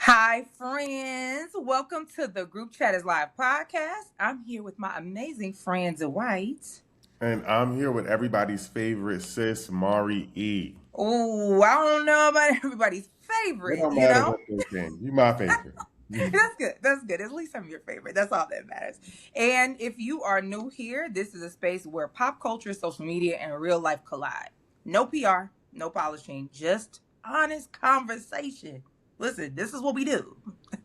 Hi, friends. Welcome to the Group Chat is Live podcast. I'm here with my amazing friends White. And I'm here with everybody's favorite sis, Mari E. Oh, I don't know about everybody's It favorite, don't you matter know? what they think. You my favorite. That's good. That's good. At least I'm your favorite. That's all that matters. And if you are new here, this is a space where pop culture, social media, and real life collide. No PR, no polishing, just honest conversation. Listen, this is what we do,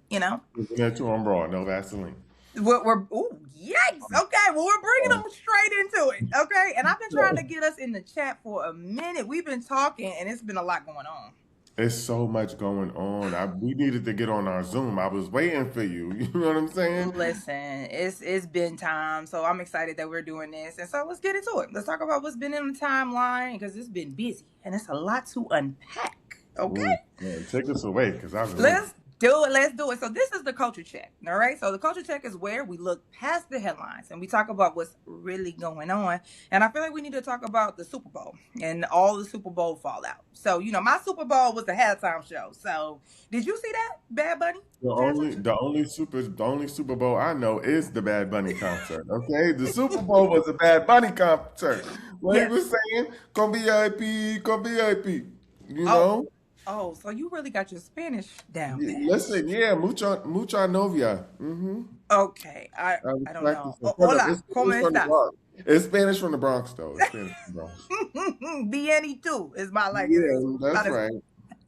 you know? Looking at you on Raw, no Vaseline. We're ooh, yikes. Okay, well, we're bringing them straight into it. Okay, and I've been trying to get us in the chat for a minute. We've been talking, and it's been a lot going on. It's so much going on. We needed to get on our Zoom. I was waiting for you. You know what I'm saying? Listen, it's been time, so I'm excited that we're doing this, and so let's get into it. Let's talk about what's been in the timeline because it's been busy and it's a lot to unpack. Okay. Man, take us away, because I've been waiting. Let's do it. Let's do it. So this is the culture check. All right. So the culture check is where we look past the headlines and we talk about what's really going on. And I feel like we need to talk about the Super Bowl and all the Super Bowl fallout. So, my Super Bowl was the halftime show. So did you see that? Bad Bunny? The only Super Bowl I know is the Bad Bunny concert. Okay, the Super Bowl was a Bad Bunny concert. What he Yes. was saying, "Come VIP, come VIP." You Oh, know. so you really got your Spanish down pat. Listen, yeah, mucha novia. Mm-hmm. Okay. I I was I don't know. practicing. Hola, ¿cómo It's from the estás? Bronx. It's Spanish from the Bronx, though. It's Spanish from the Bronx. Bien too is my like it is Yeah, that's about right.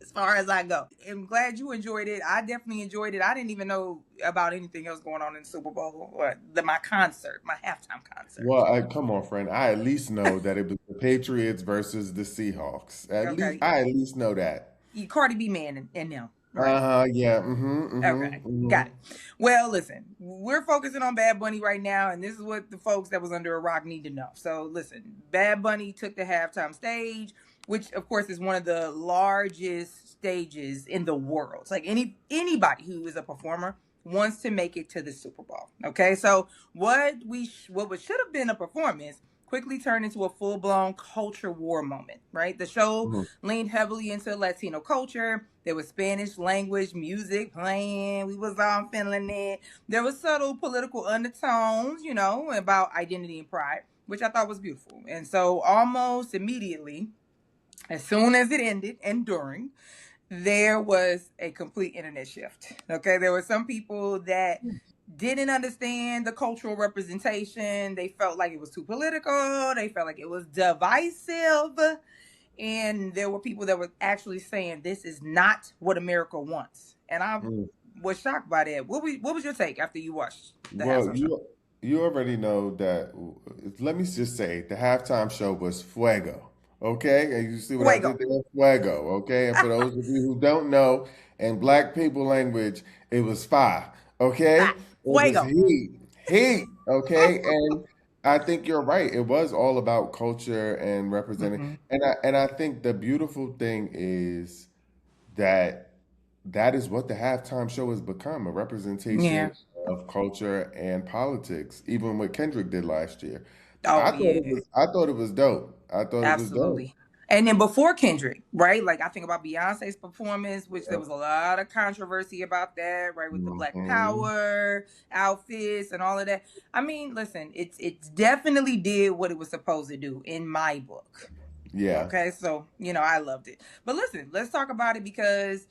as far as I go. I'm glad you enjoyed it. I definitely enjoyed it. I didn't even know about anything else going on in the Super Bowl or my concert, my halftime concert. Well, come on, friend. I at least know that it was the Patriots versus the Seahawks. Okay. I at least know that. Cardi B man and them. Right. Uh-huh. Yeah. Mm-hmm. Okay. Mm-hmm. Mm-hmm. Got it. Well, listen, we're focusing on Bad Bunny right now, and this is what the folks that was under a rock need to know. So listen, Bad Bunny took the halftime stage, which of course is one of the largest stages in the world. It's like anybody who is a performer wants to make it to the Super Bowl. Okay, so what should have been a performance quickly turned into a full-blown culture war moment, right? The show Mm-hmm. leaned heavily into Latino culture. There was Spanish language music playing. We was all feeling it. There was subtle political undertones, about identity and pride, which I thought was beautiful. And so almost immediately, as soon as it ended and during, there was a complete internet shift. Okay, there were some people that didn't understand the cultural representation. They felt like it was too political. They felt like it was divisive. And there were people that were actually saying this is not what America wants. And I was shocked by that. What was your take after you watched the Well, halftime show? you already know that. Let me just say, the halftime show was fuego. Okay, and you see what I did Fuego. there? Fuego. Okay, and for those of you who don't know, in Black people language, it was fire. Okay, Ah, it was fuego. heat. Okay, and I think you're right. It was all about culture and representing, Mm-hmm. and I think the beautiful thing is that that is what the halftime show has become, a representation Yeah. of culture and politics, even what Kendrick did last year. Oh yeah. I thought it was dope. I thought it was dope. Absolutely. And then before Kendrick, right? Like I think about Beyonce's performance, which there Yep. was a lot of controversy about that, right? With the Black Hmm. Power outfits and all of that. I mean, listen, it's definitely did what it was supposed to do in my book. Yeah. Okay, so I loved it. But listen, let's talk about it because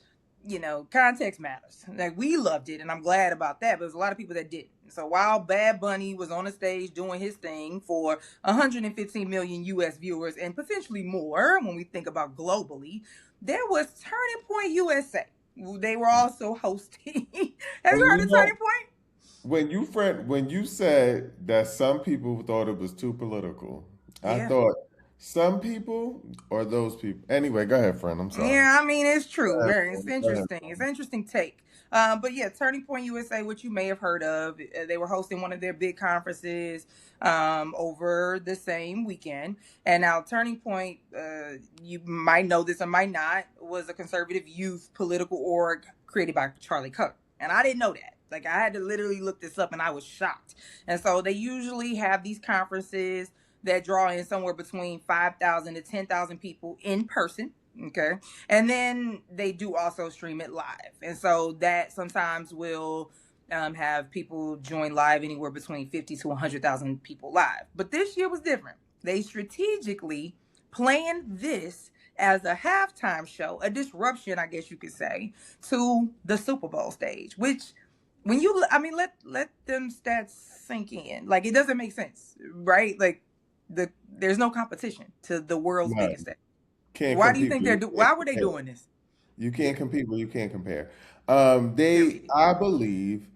context matters. Like we loved it, and I'm glad about that. But there's a lot of people that didn't. So while Bad Bunny was on the stage doing his thing for 115 million U.S. viewers and potentially more, when we think about globally, there was Turning Point USA. They were also hosting. Have you And heard you of know, Turning Point? when you said that some people thought it was too political, I Yeah. thought some people or those people. Anyway, go ahead, friend. I'm sorry. Yeah, I mean it's Go true. ahead, Very, it's friend. Go ahead, interesting. It's friend. an interesting take. But yeah, Turning Point USA, which you may have heard of, they were hosting one of their big conferences over the same weekend. And now Turning Point, you might know this or might not, was a conservative youth political org created by Charlie Kirk. And I didn't know that. Like I had to literally look this up, and I was shocked. And so they usually have these conferences that draw in somewhere between 5,000 to 10,000 people in person. Okay. And then they do also stream it live. And so that sometimes will have people join live anywhere between 50 to 100,000 people live. But this year was different. They strategically planned this as a halftime show, a disruption, I guess you could say, to the Super Bowl stage, which when you, I mean, let them stats sink in. Like, it doesn't make sense, right? Like, there's no competition to the world's No, biggest stage. can't Why do you compete think where you can't why were they compare. doing this? You can't compete where you can't compare. Period. I believe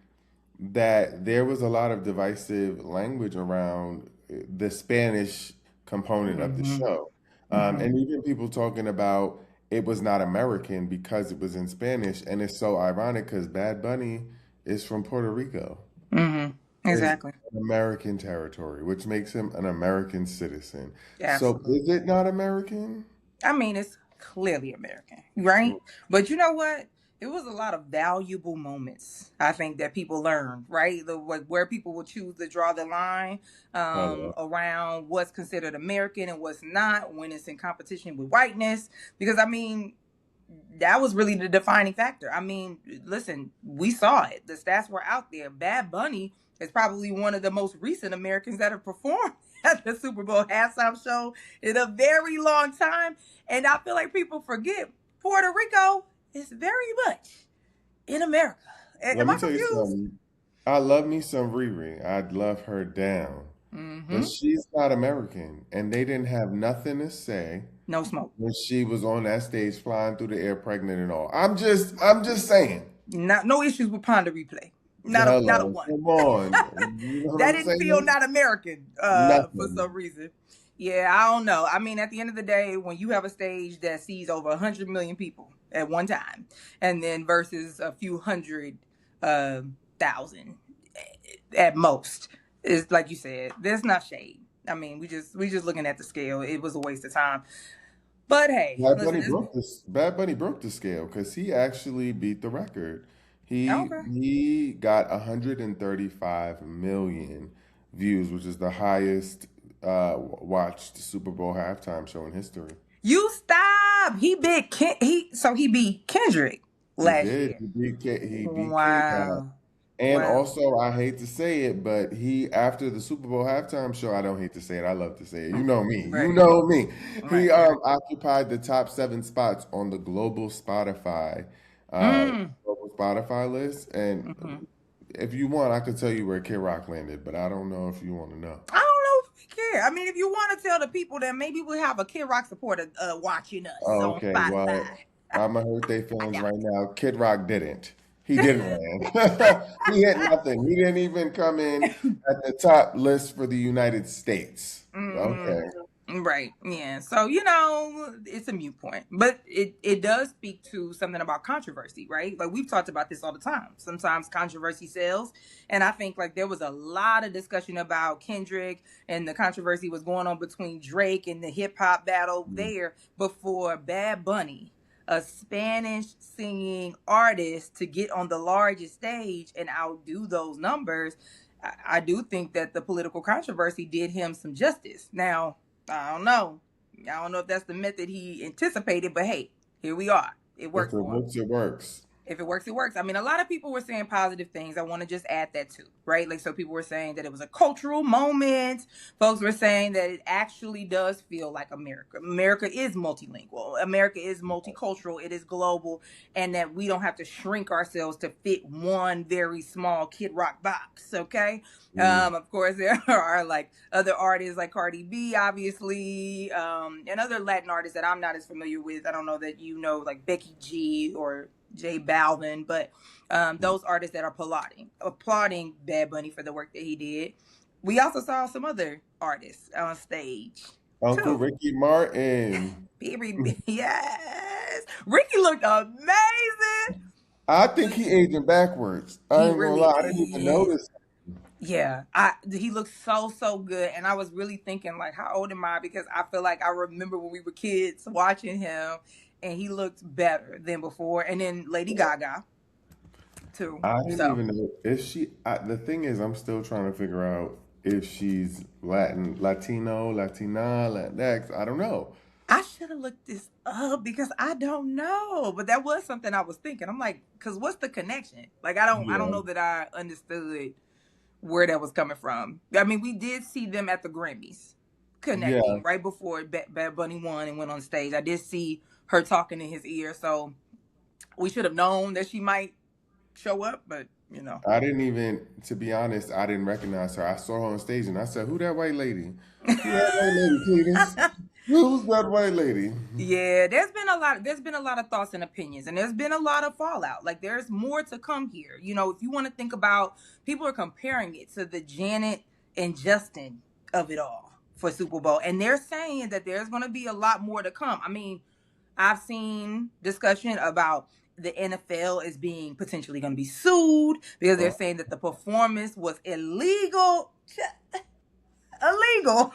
that there was a lot of divisive language around the Spanish component of the Mm-hmm. show. Mm-hmm. And even people talking about it was not American because it was in Spanish. And it's so ironic because Bad Bunny is from Puerto Rico, Mm-hmm. is Exactly. American territory, which makes him an American citizen. So is Absolutely. it not American? I mean, it's clearly American, right? But you know what? It was a lot of valuable moments. I think that people learned, right? The like where people will choose to draw the line Oh, around what's considered American and what's not when it's in competition with whiteness. Because I mean, that was really the defining factor. I mean, listen, we saw it. The stats were out there. Bad Bunny is probably one of the most recent Americans that have performed at the Super Bowl halftime show in a very long time. And I feel like people forget Puerto Rico is very much in America. let Am me I tell you confused? something. I love me some Riri. I'd love her down. But Mm-hmm. she's not American. And they didn't have nothing to say No smoke. when she was on that stage flying through the air pregnant and all. I'm just saying. No issues with Ponder replay. Not a Hello. one. Come on. You know what That I'm didn't feel saying? not American for Nothing. some reason. Yeah, I don't know. I mean, at the end of the day, when you have a stage that sees over 100 million people at one time, and then versus a few hundred uh, thousand at most, is like you said, there's not shade. I mean, we just looking at the scale. It was a waste of time. But hey, listen, this Bad Bunny broke the scale because he actually beat the record. He okay. he got 135 million views, which is the highest watched Super Bowl halftime show in history. You stop. He beat Kendrick He last did. year. He beat K-Dot. Wow. And Wow. also, I hate to say it, but he after the Super Bowl halftime show, I don't hate to say it, I love to say it. You know me. You Right. know me. He Right. Right. occupied the top 7 spots on the Mm. global Spotify list. And Hmm. if you want, I could tell you where Kid Rock landed, but I don't know if you want to know. I don't know if we care. I mean, if you want to tell the people, then maybe we'll have a Kid Rock supporter watching us Oh, on okay, Spotify. well, I'm gonna hurt their I feelings doubt right now. Kid Rock didn't. He didn't land. He hit nothing. He didn't even come in it. at the top list for the United States. Hmm. Okay. Right. Yeah. So, it's a mute point. But it does speak to something about controversy, right? Like we've talked about this all the time. Sometimes controversy sells. And I think like there was a lot of discussion about Kendrick and the controversy was going on between Drake and the hip hop battle there before Bad Bunny, a Spanish singing artist, to get on the largest stage and outdo those numbers. I do think that the political controversy did him some justice. Now, I don't know. I don't know if that's the method he anticipated, but hey, here we are. It If worked it for him. works, it works. If it works, it works. I mean, a lot of people were saying positive things. I want to just add that too, right? Like, so people were saying that it was a cultural moment. Folks were saying that it actually does feel like America. America is multilingual. America is multicultural. It is global, and that we don't have to shrink ourselves to fit one very small Kid Rock box. Okay. Mm. Of course, there are like other artists like Cardi B, obviously, and other Latin artists that I'm not as familiar with. I don't know that like Becky G or J Balvin, but those artists that are applauding Bad Bunny for the work that he did. We also saw some other artists on stage Uncle too. Ricky Martin. Yes, Ricky looked amazing. I think he aging backwards. I He ain't gonna really lie, I didn't even is. notice. Yeah, he looks so good, and I was really thinking like, how old am I? Because I feel like I remember when we were kids watching him, and he looked better than before. And then Lady Gaga too. I didn't So even know if the thing is, I'm still trying to figure out if she's Latin, Latino, Latina, Latinx. I don't know. I should have looked this up because I don't know, but that was something I was thinking. I'm like, because what's the connection? Like, I don't Yeah. know that I understood where that was coming from. I mean, we did see them at the Grammys Yeah. connecting right before Bad Bunny won and went on stage. I did see her talking in his ear, so we should have known that she might show up, but you know. I didn't even, to be honest, I didn't recognize her. I saw her on stage and I said, "Who that white lady? Who that white lady, Cletus? Who's that white lady?" Yeah, there's been a lot of thoughts and opinions, and there's been a lot of fallout. Like there's more to come here. You know, if you want to think about, people are comparing it to the Janet and Justin of it all for Super Bowl, and they're saying that there's going to be a lot more to come. I mean, I've seen discussion about the NFL is being potentially going to be sued because they're Oh, saying that the performance was illegal. Illegal.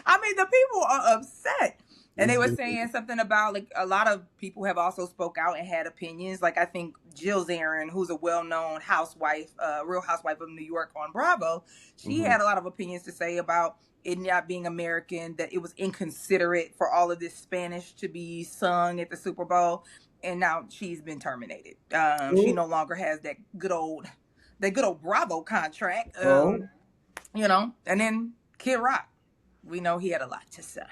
I mean, the people are upset. And it's they were been, saying something about, like, a lot of people have also spoke out and had opinions. Like, I think Jill Zarin, who's a well-known housewife, Real Housewife of New York on Bravo, she mhm. had a lot of opinions to say about it not being American, that it was inconsiderate for all of this Spanish to be sung at the Super Bowl. And now she's been terminated. She Oh, no longer has that good old Bravo contract. oh, And then Kid Rock, we know he had a lot to say.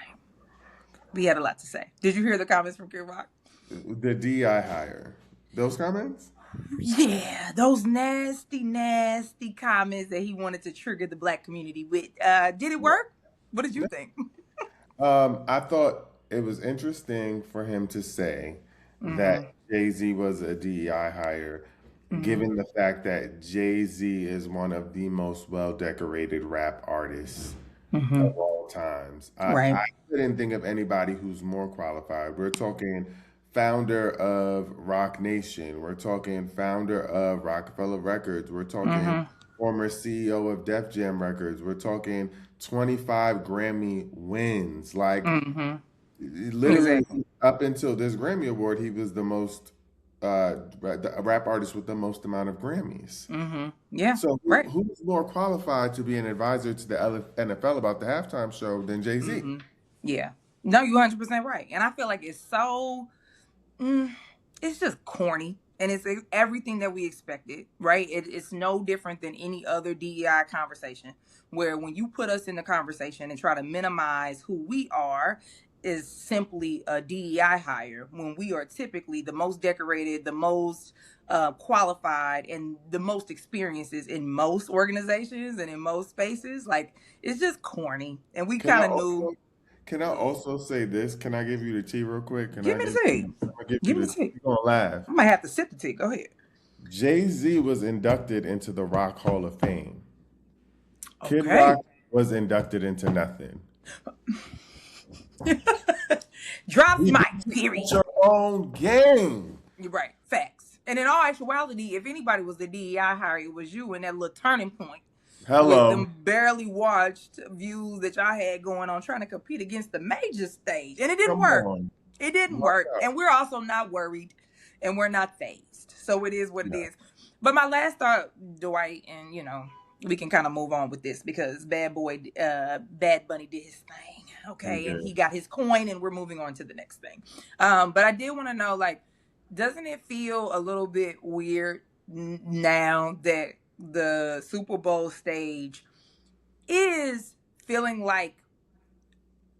We had a lot to say. Did you hear the comments from Kid Rock? the DI hire. Those comments? Yeah, those nasty, nasty comments that he wanted to trigger the black community with. Did it work? What did you think? I thought it was interesting for him to say that Mm-hmm. Jay-Z was a DEI hire, Mm-hmm. given the fact that Jay-Z is one of the most well-decorated rap artists Mm-hmm. of all times. Right. I couldn't think of anybody who's more qualified. We're talking founder of Rock Nation. We're talking founder of Rockefeller Records. We're talking Mm-hmm. former CEO of Def Jam Records. We're talking 25 Grammy wins. Like Mm-hmm. literally Exactly. up until this Grammy Award, he was the most a rap artist with the most amount of Grammys. Mm-hmm. Yeah. So Right. who's more qualified to be an advisor to the NFL about the halftime show than Jay Z? Mm-hmm. Yeah. No, you're 100% right. And I feel like it's so Mm, it's just corny, and it's everything that we expected, right? It's no different than any other DEI conversation, where when you put us in the conversation and try to minimize who we are, is simply a DEI hire when we are typically the most decorated, the most qualified, and the most experiences in most organizations and in most spaces. Like, it's just corny, and we Can I kind of knew. also can I also say this? Can I give you the tea real quick? Can Give I me give the tea. I'm gonna give you Give me the the tea. you're gonna laugh. I might have to sip the tea. Go ahead. Jay-Z was inducted into the Rock Hall of Fame. Kid Okay. Rock was inducted into nothing. Drop You mic, did period. your own game. You're right. Facts. And in all actuality, if anybody was the DEI hire, it was you in that little turning point with Hello. them barely watched views that y'all had going on trying to compete against the major stage. And it didn't Come work. on. It didn't Why work. not? And we're also not worried and we're not phased. So it is what it No. is. But my last thought, Dwight, and we can kind of move on with this because Bad Bunny did his thing. He Okay. And did. he got his coin and we're moving on to the next thing. But I did want to know, like, doesn't it feel a little bit weird now that the Super Bowl stage is feeling like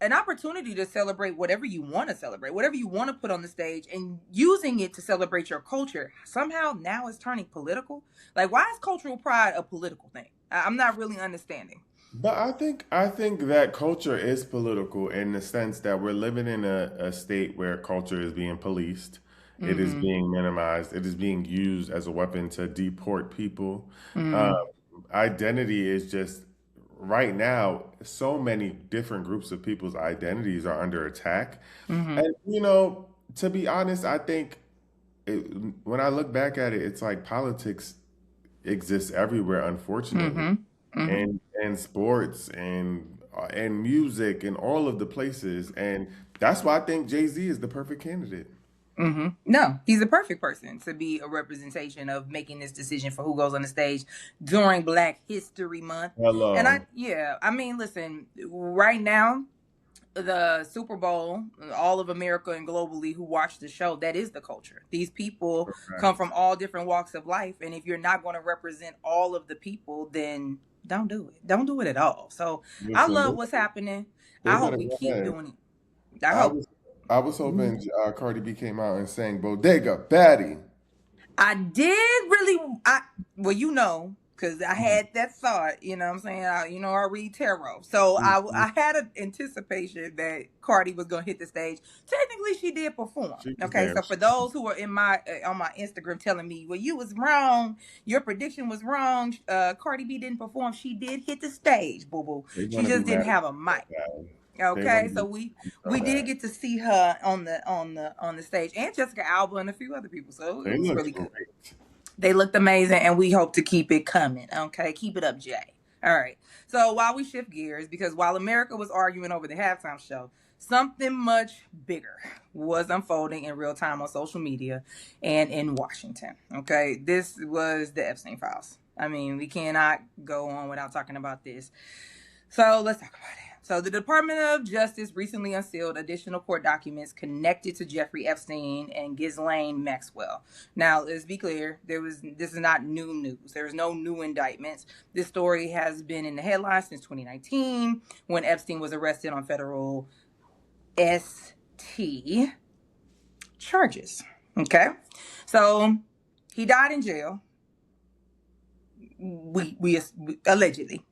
an opportunity to celebrate whatever you want to celebrate, whatever you want to put on the stage, and using it to celebrate your culture? Somehow now it's turning political. Like, why is cultural pride a political thing? I'm not really understanding. But I think that culture is political in the sense that we're living in a state where culture is being policed. It is Mm-hmm. being minimized. It is being used as a weapon to deport people. Um, Mm-hmm. Identity is just right now, so many different groups of people's identities are under attack. Mm-hmm. And to be honest, I think it, when I look back at it, it's like politics exists everywhere, unfortunately, Mm-hmm. Mm-hmm. and sports and music and all of the places, and that's why I think Jay Z is the perfect candidate. Mm-hmm. No, he's the perfect person to be a representation of making this decision for who goes on the stage during Black History Month. And Hello. I mean, listen, right now, the Super Bowl, all of America and globally who watch the show, that is the culture. These people come Correct. from all different walks of life. And if you're not going to represent all of the people, then don't do it. Don't do it at all. So I Listen, love what's happening. they I hope better we go keep ahead. doing it. I I hope. was I was hoping Cardi B came out and sang Bodega Baddie. I did really. Well, because I had that thought. You know what I'm saying? I read tarot, so Mhm. I had an anticipation that Cardi was gonna hit the stage. Technically, she did perform. She was Okay, there. so for those who are in my on my Instagram telling me, well, you was wrong, your prediction was wrong. Cardi B didn't perform. She did hit the stage, boo boo. They She want to be just mad didn't at have a me so mic. bad. They want Okay, to so be so we did bad. get to see her on the stage, and Jessica Alba and a few other people. So They it was look really good. great. They looked amazing, and we hope to keep it coming. Okay, keep it up, Jay. All right. So while we shift gears, because while America was arguing over the halftime show, something much bigger was unfolding in real time on social media and in Washington. Okay, this was the Epstein Files. I mean, we cannot go on without talking about this. So let's talk about it. So the Department of Justice recently unsealed additional court documents connected to Jeffrey Epstein and Ghislaine Maxwell. Now, let's be clear, this is not new news. There's no new indictments. This story has been in the headlines since 2019 when Epstein was arrested on federal ST charges. Okay? So he died in jail. We allegedly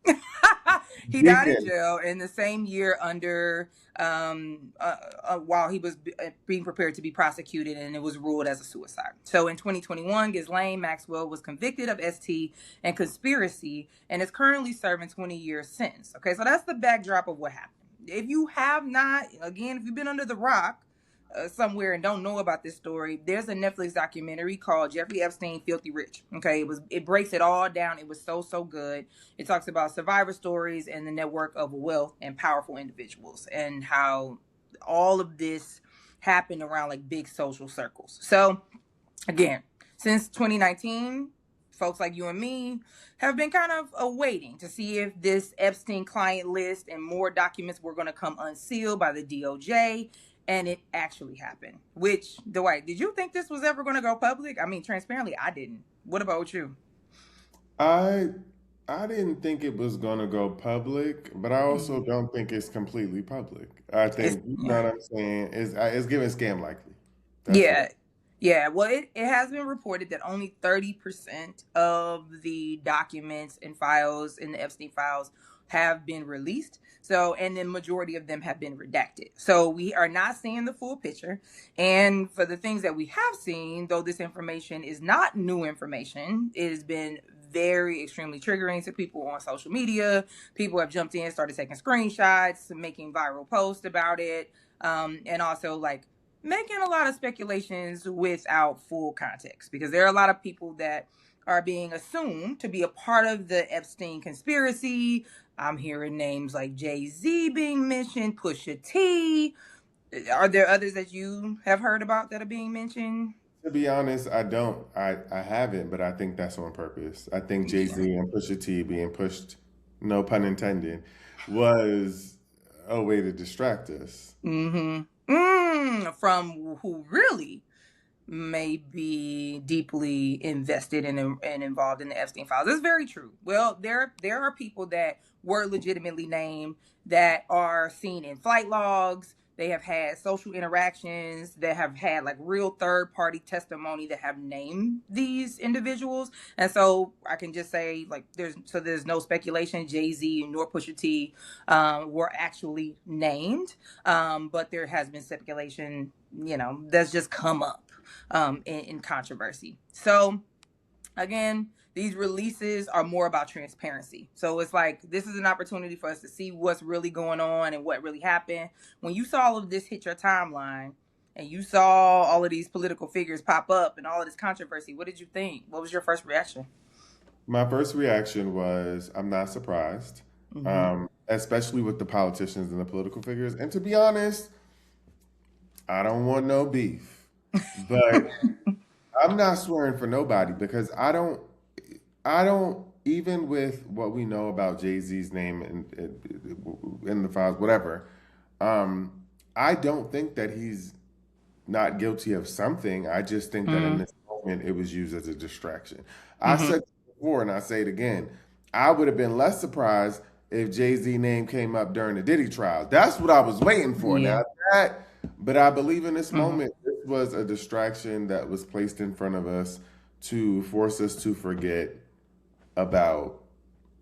he died in Gigging. jail in the same year under while he was being prepared to be prosecuted, and it was ruled as a suicide. So in 2021, Ghislaine Maxwell was convicted of ST and conspiracy and is currently serving 20 years sentence. Okay, so that's the backdrop of what happened. If you have not, again, if you've been under the rock somewhere and don't know about this story, there's a Netflix documentary called Jeffrey Epstein Filthy Rich. Okay, it breaks it all down. It was so good. It talks about survivor stories and the network of wealth and powerful individuals and how all of this happened around like big social circles. So again, since 2019, folks like you and me have been kind of awaiting to see if this Epstein client list and more documents were going to come unsealed by the DOJ. And it actually happened. Which, Dwight, did you think this was ever going to go public? I mean, transparently, I didn't. What about you? I I didn't think it was gonna go public, but I also Mm. don't think it's completely public. I It's think you know yeah. what I'm saying. It's giving scam likely. That's what. Yeah. Yeah. Well, it has been reported that only 30% of the documents and files in the Epstein files have been released. So, and the majority of them have been redacted. So, we are not seeing the full picture. And for the things that we have seen, though this information is not new information, it has been very extremely triggering to people on social media. People have jumped in, started taking screenshots, making viral posts about it. And also like making a lot of speculations without full context because there are a lot of people that are being assumed to be a part of the Epstein conspiracy. I'm hearing names like Jay-Z being mentioned, Pusha T. Are there others that you have heard about that are being mentioned? To be honest, I don't. I haven't, but I think that's on purpose. I think Jay Z Yeah. and Pusha T being pushed, no pun intended, was a way to distract us. From who really may be deeply invested and involved in the Epstein files. It's very true. Well, there are people that were legitimately named that are seen in flight logs. They have had social interactions that have had like real third party testimony that have named these individuals. And so I can just say like there's no speculation. Jay-Z nor Pusha T were actually named, but there has been speculation. That's just come up in controversy. So again, these releases are more about transparency. So it's like this is an opportunity for us to see what's really going on and what really happened. When you saw all of this hit your timeline and you saw all of these political figures pop up and all of this controversy, what did you think? What was your first reaction? My first reaction was I'm not surprised, Mm-hmm. especially with the politicians and the political figures. And to be honest, I don't want no beef, but I'm not swearing for nobody because I don't even with what we know about Jay Z's name in the files, whatever. Um, I don't think that he's not guilty of something. I just think that in Mm, this moment it was used as a distraction. I mm-hmm. said before and I say it again. I would have been less surprised if Jay-Z name came up during the Diddy trial. That's what I was waiting for. Yeah. Now that, but I believe in this Mm-hmm. moment, this was a distraction that was placed in front of us to force us to forget about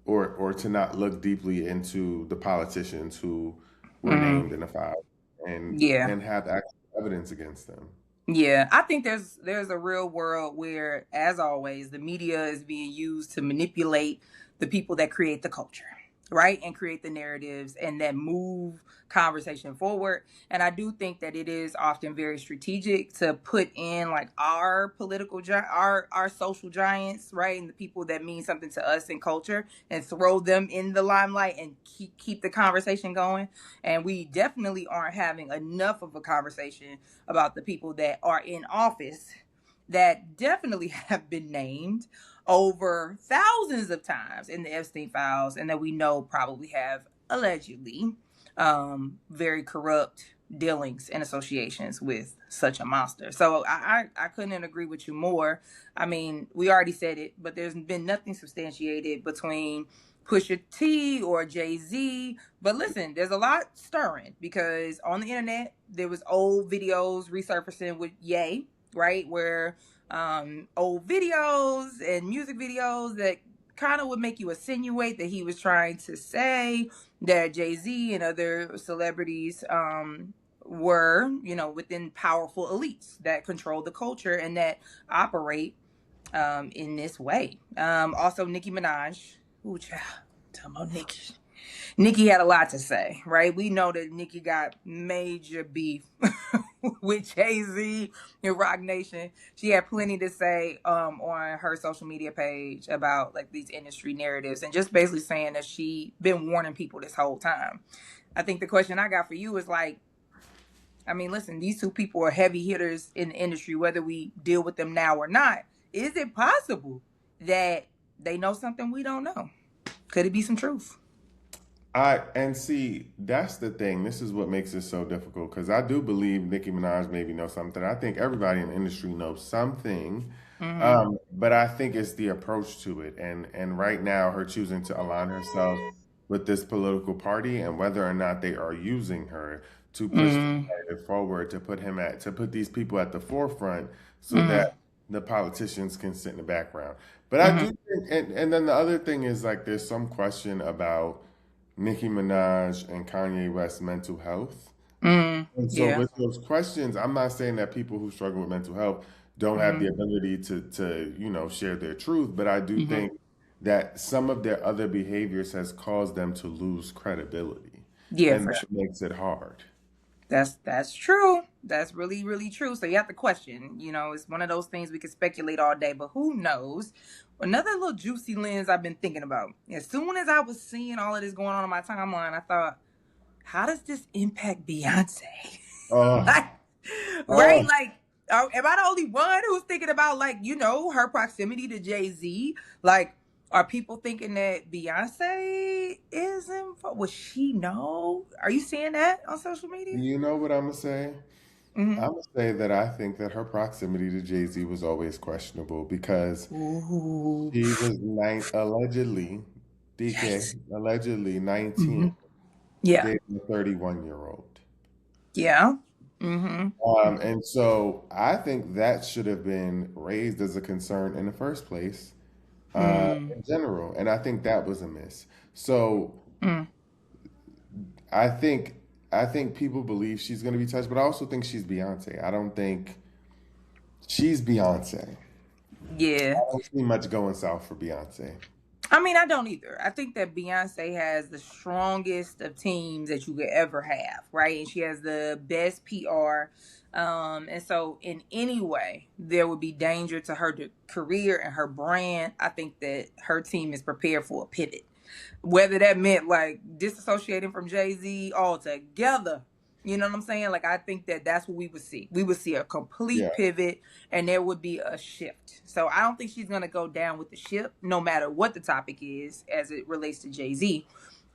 or to not look deeply into the politicians who were Mm, named in the file yeah. and have actual evidence against them. Yeah, I think there's a real world where, as always, the media is being used to manipulate the people that create the culture, right? And create the narratives and that move conversation forward. And I do think that it is often very strategic to put in like our our social giants, right? And the people that mean something to us in culture and throw them in the limelight and keep the conversation going. And we definitely aren't having enough of a conversation about the people that are in office that definitely have been named over thousands of times in the Epstein Files and that we know probably have allegedly very corrupt dealings and associations with such a monster. So I couldn't agree with you more. I mean, we already said it, but there's been nothing substantiated between Pusha T or Jay Z. But listen, there's a lot stirring because on the internet there was old videos resurfacing with Ye, right, where old videos and music videos that kind of would make you insinuate that he was trying to say that Jay Z and other celebrities were, you know, within powerful elites that control the culture and that operate in this way. Also, Nicki Minaj. Ooh, child. Talking about Nicki. Nicki had a lot to say, right? We know that Nicki got major beef with Jay-Z and Rock Nation. She had plenty to say on her social media page about like these industry narratives and just basically saying that she been warning people this whole time. I think the question I got for you is like, I mean, listen, these two people are heavy hitters in the industry, whether we deal with them now or not. Is it possible that they know something we don't know? Could it be some truth? I and see that's the thing. This is what makes it so difficult because I do believe Nicki Minaj maybe knows something. I think everybody in the industry knows something, Mm-hmm. but I think it's the approach to it. And right now, her choosing to align herself with this political party and whether or not they are using her to push the Mm-hmm. narrative forward, to put these people at the forefront so that Mm-hmm. the politicians can sit in the background. But I Mm-hmm. do think, and then the other thing is like there's some question about Nicki Minaj and Kanye West's mental health. Mm-hmm. And so Yeah. with those questions, I'm not saying that people who struggle with mental health don't have Mm-hmm. the ability to share their truth, but I do Mm-hmm. think that some of their other behaviors has caused them to lose credibility, Yeah, and for that sure. makes it hard. That's true. That's really, really true. So you have to question. You know, it's one of those things we could speculate all day, but who knows? Another little juicy lens I've been thinking about. As soon as I was seeing all of this going on my timeline, I thought, how does this impact Beyonce? Oh, Like, right? oh, Like, am I the only one who's thinking about like, you know, her proximity to Jay Z? Like, are people thinking that Beyonce is involved? Would she know? Are you seeing that on social media? you know what I'm gonna say? Mm-hmm. I'm gonna say that I think that her proximity to Jay Z was always questionable because Ooh, she was allegedly, DK, yikes. allegedly 19 Mm-hmm. Yeah. dating a 31-year-old. Yeah. Mm-hmm. And so I think that should have been raised as a concern in the first place, Mm-hmm. in general. And I think that was a miss. So Mm. I think I think people believe she's going to be touched, but I also think she's Beyonce. I don't think she's Beyonce. Yeah. I don't see much going south for Beyonce. I mean, I don't either. I think that Beyonce has the strongest of teams that you could ever have, right? And she has the best PR. And so, in any way, there would be danger to her career and her brand. I think that her team is prepared for a pivot, whether that meant like disassociating from Jay Z altogether. You know what I'm saying? Like, I think that that's what we would see. We would see a Yeah. complete pivot and there would be a shift. So I don't think she's going to go down with the ship, no matter what the topic is as it relates to Jay Z.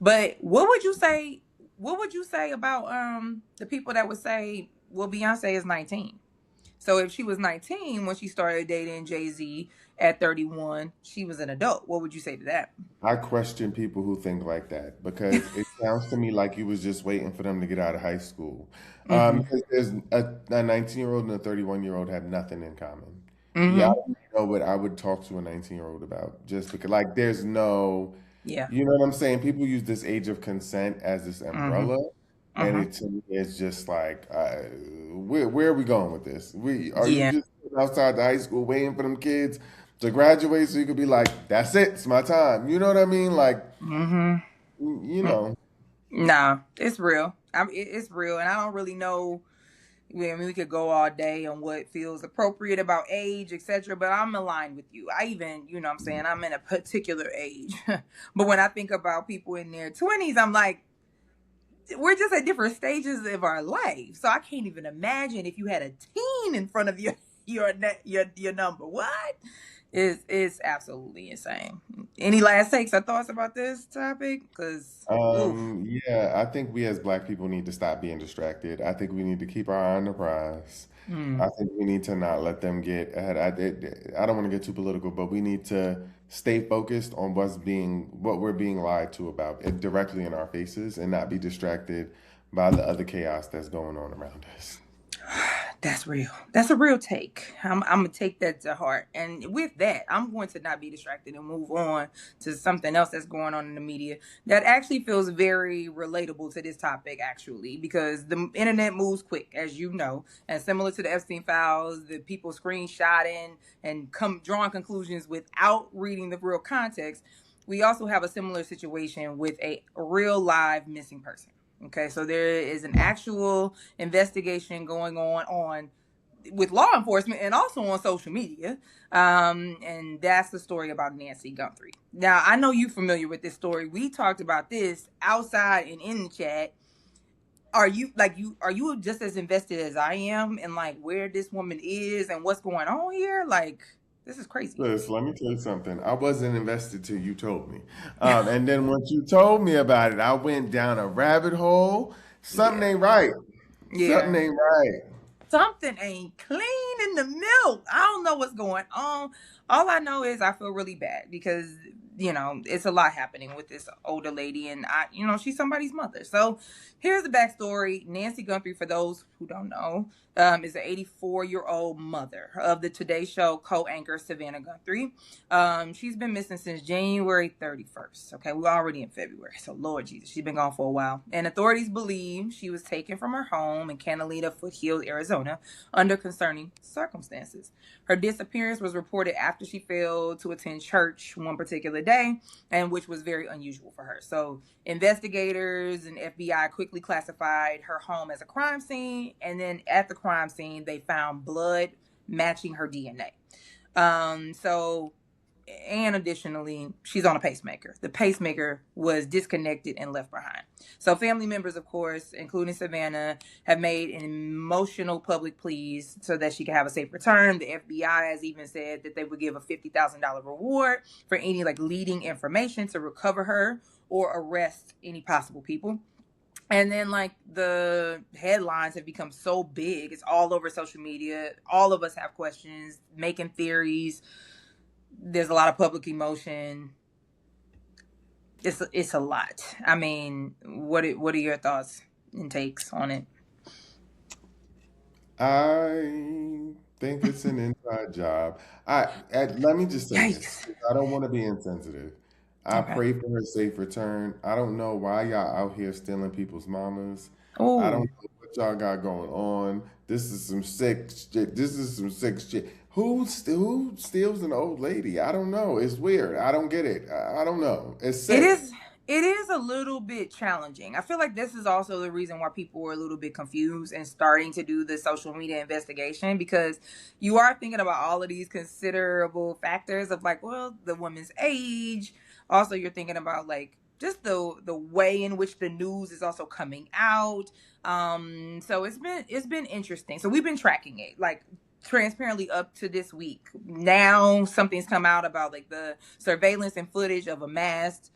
But what would you say? what would you say about the people that would say, well, Beyonce is 19? So if she was 19 when she started dating Jay-Z at 31, she was an adult. What would you say to that? I question people who think like that because it sounds to me like you was just waiting for them to get out of high school. Mm-hmm. Because there's a 19-year-old and a 31-year-old have nothing in common. Yeah, I Mm-hmm. don't know what I would talk to a 19-year-old about just because, like, there's no, Yeah. you know what I'm saying? People use this age of consent as this Mm-hmm. umbrella, and Mm-hmm. it to me is just like, where are we going with this? Are you Yeah. just sitting outside the high school waiting for them kids to graduate so you could be like, that's it, it's my time. You know what I mean? Like, Mm-hmm. you know, Nah, it's real. It's real, and I don't really know. I mean, we could go all day on what feels appropriate about age, etc. But I'm aligned with you. I even, you know what I'm saying, I'm in a particular age. But when I think about people in their 20s, I'm like, we're just at different stages of our life. So I can't even imagine if you had a teen in front of your number. What? It's absolutely insane. Any last takes or thoughts about this topic? Because, oof. yeah, I think we as Black people need to stop being distracted. I think we need to keep our eye on the prize. Mm. I think we need to not let them get ahead. I don't want to get too political, but we need to stay focused on what we're being lied to about it directly in our faces and not be distracted by the other chaos that's going on around us. That's real. That's a real take. I'm gonna take that to heart. And with that, I'm going to not be distracted and move on to something else that's going on in the media that actually feels very relatable to this topic, actually, because the internet moves quick, as you know, and similar to the Epstein Files, the people screenshotting and come drawing conclusions without reading the real context. We also have a similar situation with a real live missing person. Okay, so there is an actual investigation going on with law enforcement and also on social media. And that's the story about Nancy Guthrie. Now, I know you're familiar with this story. We talked about this outside and in the chat. Are you just as invested as I am in like where this woman is and what's going on here? Like, this is crazy. Listen, let me tell you something. I wasn't invested till you told me. And then once you told me about it, I went down a rabbit hole. Something Yeah. ain't right. Something Yeah. ain't right. Something ain't clean in the milk. I don't know what's going on. All I know is I feel really bad because, you know, it's a lot happening with this older lady and she's somebody's mother. So here's the backstory. Nancy Guthrie, for those who don't know, is an 84-year-old mother of the Today Show co-anchor Savannah Guthrie. She's been missing since January 31st. Okay, we're already in February. So Lord Jesus, she's been gone for a while. And authorities believe she was taken from her home in Catalina Foothills, Arizona, under concerning circumstances. Her disappearance was reported after she failed to attend church one particular day, and which was very unusual for her. So investigators and FBI quickly classified her home as a crime scene, and then at the crime scene, they found blood matching her DNA. So and additionally, she's on a pacemaker. The pacemaker was disconnected and left behind. So family members, of course, including Savannah, have made an emotional public pleas so that she can have a safe return. The FBI has even said that they would give a $50,000 reward for any like leading information to recover her or arrest any possible people. And then like the headlines have become so big, it's all over social media. All of us have questions, making theories. There's a lot of public emotion. It's a lot. I mean, what are your thoughts and takes on it? I think it's an inside job. Let me just say this. Yikes. I don't want to be insensitive. I Okay. pray for her safe return. I don't know why y'all out here stealing people's mamas. I don't Oh, know what y'all got going on. This is some sick shit. This is some sick shit. Who steals an old lady? I don't know. It's weird. I don't get it. I don't know. It's it sick. is. It is a little bit challenging. I feel like this is also the reason why people were a little bit confused and starting to do the social media investigation because you are thinking about all of these considerable factors of like, well, the woman's age. Also, you're thinking about like just the way in which the news is also coming out. So it's been interesting. So we've been tracking it like transparently up to this week. Now something's come out about like the surveillance and footage of a masked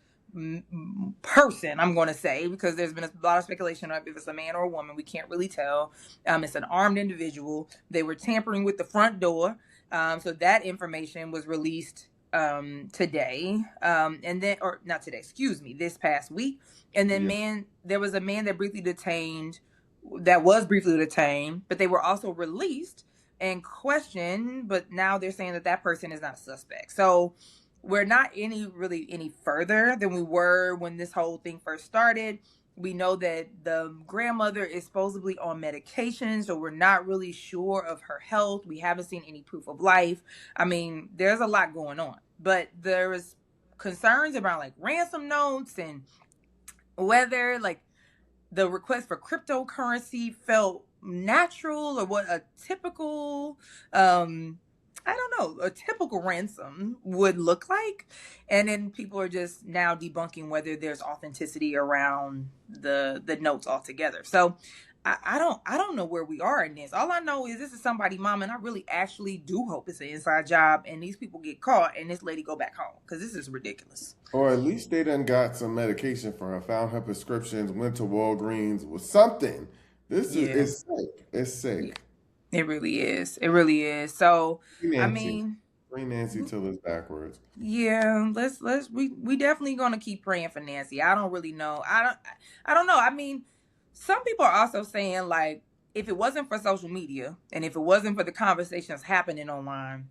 person, I'm going to say, because there's been a lot of speculation of if it's a man or a woman. We can't really tell. It's an armed individual. They were tampering with the front door. So that information was released today. And then, or not today, excuse me, this past week. And then, Yeah. there was a man that was briefly detained, but they were also released and questioned. But now they're saying that that person is not a suspect. So we're not any further than we were when this whole thing first started. We know that the grandmother is supposedly on medication, so we're not really sure of her health. We haven't seen any proof of life. I mean, there's a lot going on, but there is concerns about like ransom notes and whether like the request for cryptocurrency felt natural or what a typical I don't know, a typical ransom would look like. And then people are just now debunking whether there's authenticity around the notes altogether. So I don't know where we are in this. All I know is this is somebody's mom, and I really actually do hope it's an inside job and these people get caught and this lady go back home, because this is ridiculous. Or at least they done got some medication for her, found her prescriptions, went to Walgreens with something. This is Yeah. it's sick. It's Yeah. sick. It really is. It really is. So, Free I Nancy. mean, Free Nancy till it's backwards. yeah, we definitely gonna keep praying for Nancy. I don't really know. I don't know. I mean, some people are also saying like if it wasn't for social media and if it wasn't for the conversations happening online,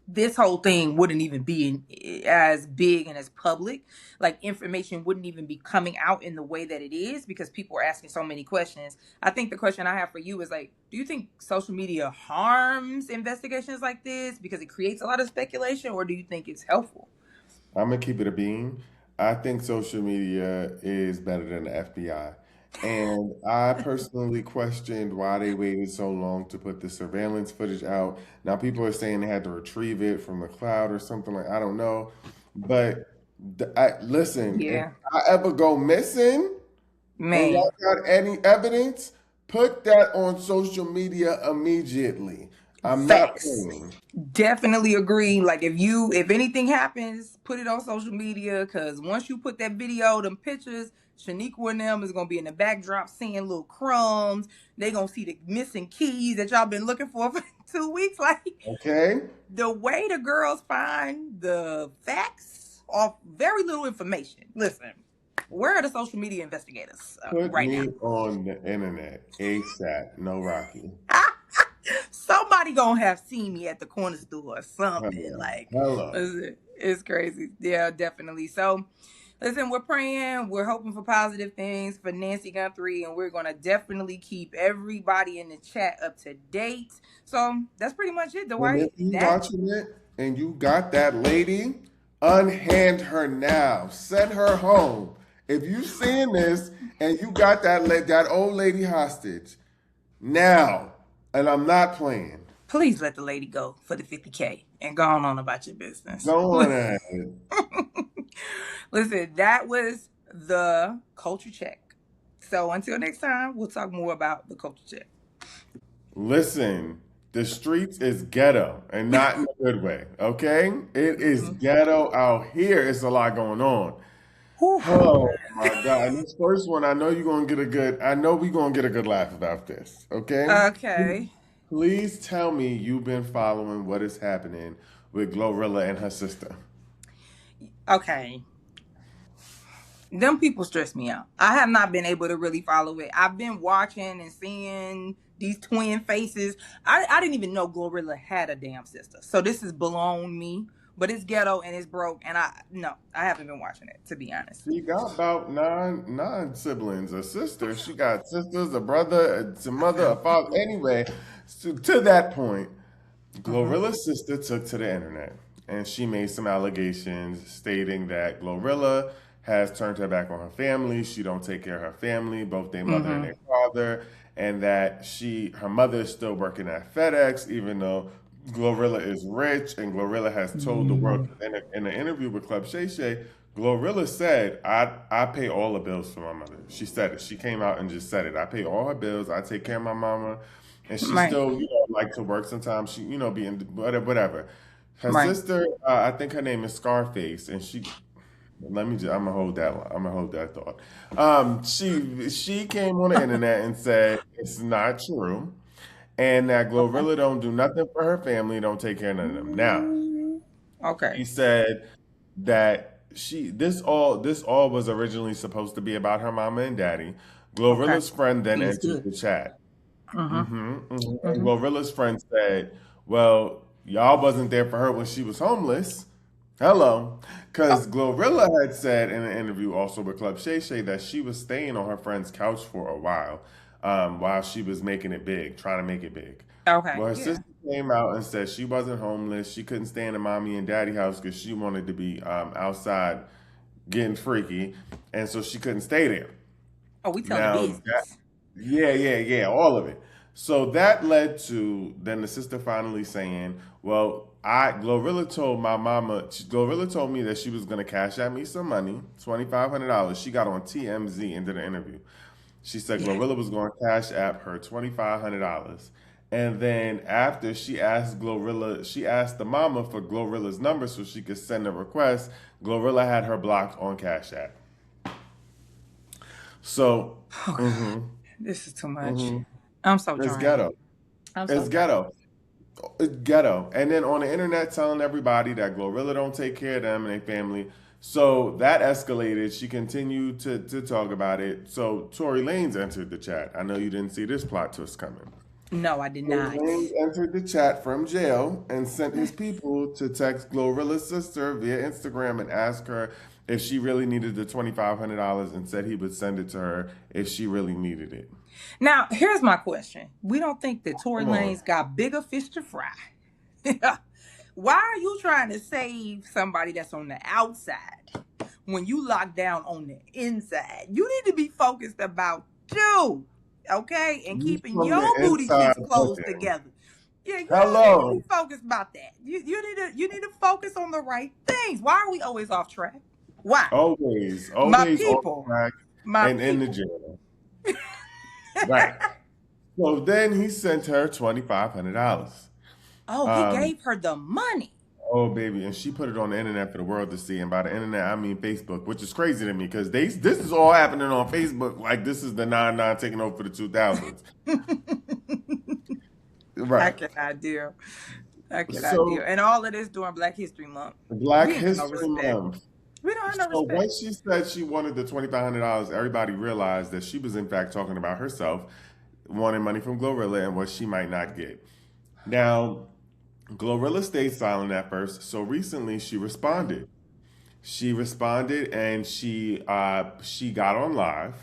this whole thing wouldn't even be as big and as public. Like information wouldn't even be coming out in the way that it is because people are asking so many questions. I think the question I have for you is like, do you think social media harms investigations like this because it creates a lot of speculation, or do you think it's helpful? I'm gonna keep it a bean. I think social media is better than the FBI. And I personally questioned why they waited so long to put the surveillance footage out. Now people are saying they had to retrieve it from the cloud or something like I don't know. But listen, if Yeah, I ever go missing and man. y'all got any evidence, put that on social media immediately. I'm not Facts. playing. Definitely agree. Like if anything happens, put it on social media, because once you put that video, them pictures, Shaniqua and them is gonna be in the backdrop seeing little crumbs. They gonna see the missing keys that y'all been looking for 2 weeks. Like Okay? the way the girls find the facts off very little information. Listen, where are the social media investigators Put right now? me on the internet ASAP. No Rocky. Somebody gonna have seen me at the corner store or something. Hello. Like, Hello. it's crazy. Yeah, definitely. So, listen, we're praying. We're hoping for positive things for Nancy Guthrie, and we're gonna definitely keep everybody in the chat up to date. So that's pretty much it, And if Dwight. you That watching it and you got that lady, unhand her now. Send her home. If you seeing this and you got that old lady hostage, now. And I'm not playing. please let the lady go for the 50K and go on about your business. Go on ahead. Listen, that was the culture check. So until next time, we'll talk more about the culture check. Listen, the streets is ghetto and not in a good way. Okay? It is Mhm. ghetto out here. It's a lot going on. Whew. Oh my God. And this first one, I know you're gonna get a good I know we're gonna get a good laugh about this. Okay? Okay. Please tell me you've been following what is happening with Glorilla and her sister. Okay. Them people stress me out. I have not been able to really follow it. I've been watching and seeing these twin faces. I didn't even know Glorilla had a damn sister. So this is blown me. But it's ghetto and it's broke, and I haven't been watching it, to be honest. She got about nine siblings, a sister. She got sisters, a brother, a mother, a father. Anyway, so to that point, Hmm. Glorilla's sister took to the internet and she made some allegations stating that Glorilla has turned her back on her family. She don't take care of her family, both their mother and Hmm. their father, and that her mother is still working at FedEx, even though Glorilla is rich, and Glorilla has told the world in an interview with Club Shay Shay, Glorilla said, I pay all the bills for my mother. She said it. She came out and just said it. I pay all her bills. I take care of my mama. And she Right. still, like to work sometimes. She, be in whatever. Her Right. sister, I think her name is Scarface, and let me just. I'm gonna hold that. I'm gonna hold that thought. She came on the internet and said it's not true, and that Okay. Glorilla don't do nothing for her family, don't take care of none of them. Now, Mm, okay. she said that this all was originally supposed to be about her mama and daddy. Okay. Glorilla's friend then Feels entered good. the chat. Mm-hmm. And Mm-hmm. Glorilla's friend said, "Well, y'all wasn't there for her when she was homeless." Hello, Oh, because Glorilla had said in an interview also with Club Shay Shay that she was staying on her friend's couch for a while she was making it big, trying to make it big. okay. Well, her Yeah. sister came out and said she wasn't homeless. She couldn't stay in the mommy and daddy house because she wanted to be outside getting freaky, and so she couldn't stay there. Oh, we telling Now, business. yeah, all of it. So that led to then the sister finally saying, "Well, I Glorilla told my mama. Glorilla told me that she was gonna cash at me some money, $2,500. She got on TMZ and did an interview. She said Yeah. Glorilla was going to cash app her $2,500, and then after she asked the mama for Glorilla's number so she could send a request. Glorilla had her blocked on Cash App. So, Oh God, hmm this is too much. hmm I'm so it's drained. ghetto. I'm so It's drained. ghetto. It's ghetto. And then on the internet telling everybody that Glorilla don't take care of them and their family. So that escalated. She continued to talk about it. So Tory Lanez entered the chat. I know you didn't see this plot twist coming. No, I did Tory not. Lanez entered the chat from jail and sent his people to text Glorilla's sister via Instagram and ask her if she really needed the $2,500 and said he would send it to her if she really needed it. Now, here's my question. We don't think that Tory Come on. Lanez got bigger fish to fry. Why are you trying to save somebody that's on the outside when you lock down on the inside? You need to be focused about you, okay? And You keeping from your the booty inside cheeks closed looking. together. Yeah, you need to be Hello. focused about that. You need to focus on the right things. Why are we always off track? Why? Always, My always on people. track My and in the people. jail. Right. So then he sent her $2,500. Oh, he Um, gave her the money. oh baby, and she put it on the internet for the world to see. And by the internet, I mean Facebook, which is crazy to me because this is all happening on Facebook. Like this is the 9-9 taking over for the 2000s. I Right. cannot deal. I cannot deal. So And all of this during Black History Month. Black We ain't got no History respect. Month. We don't have no So respect. once she said she wanted the $2,500, everybody realized that she was in fact talking about herself, wanting money from Glorilla and what she might not get. Now, Glorilla stayed silent at first, so recently she Right. responded. She responded and she got on live.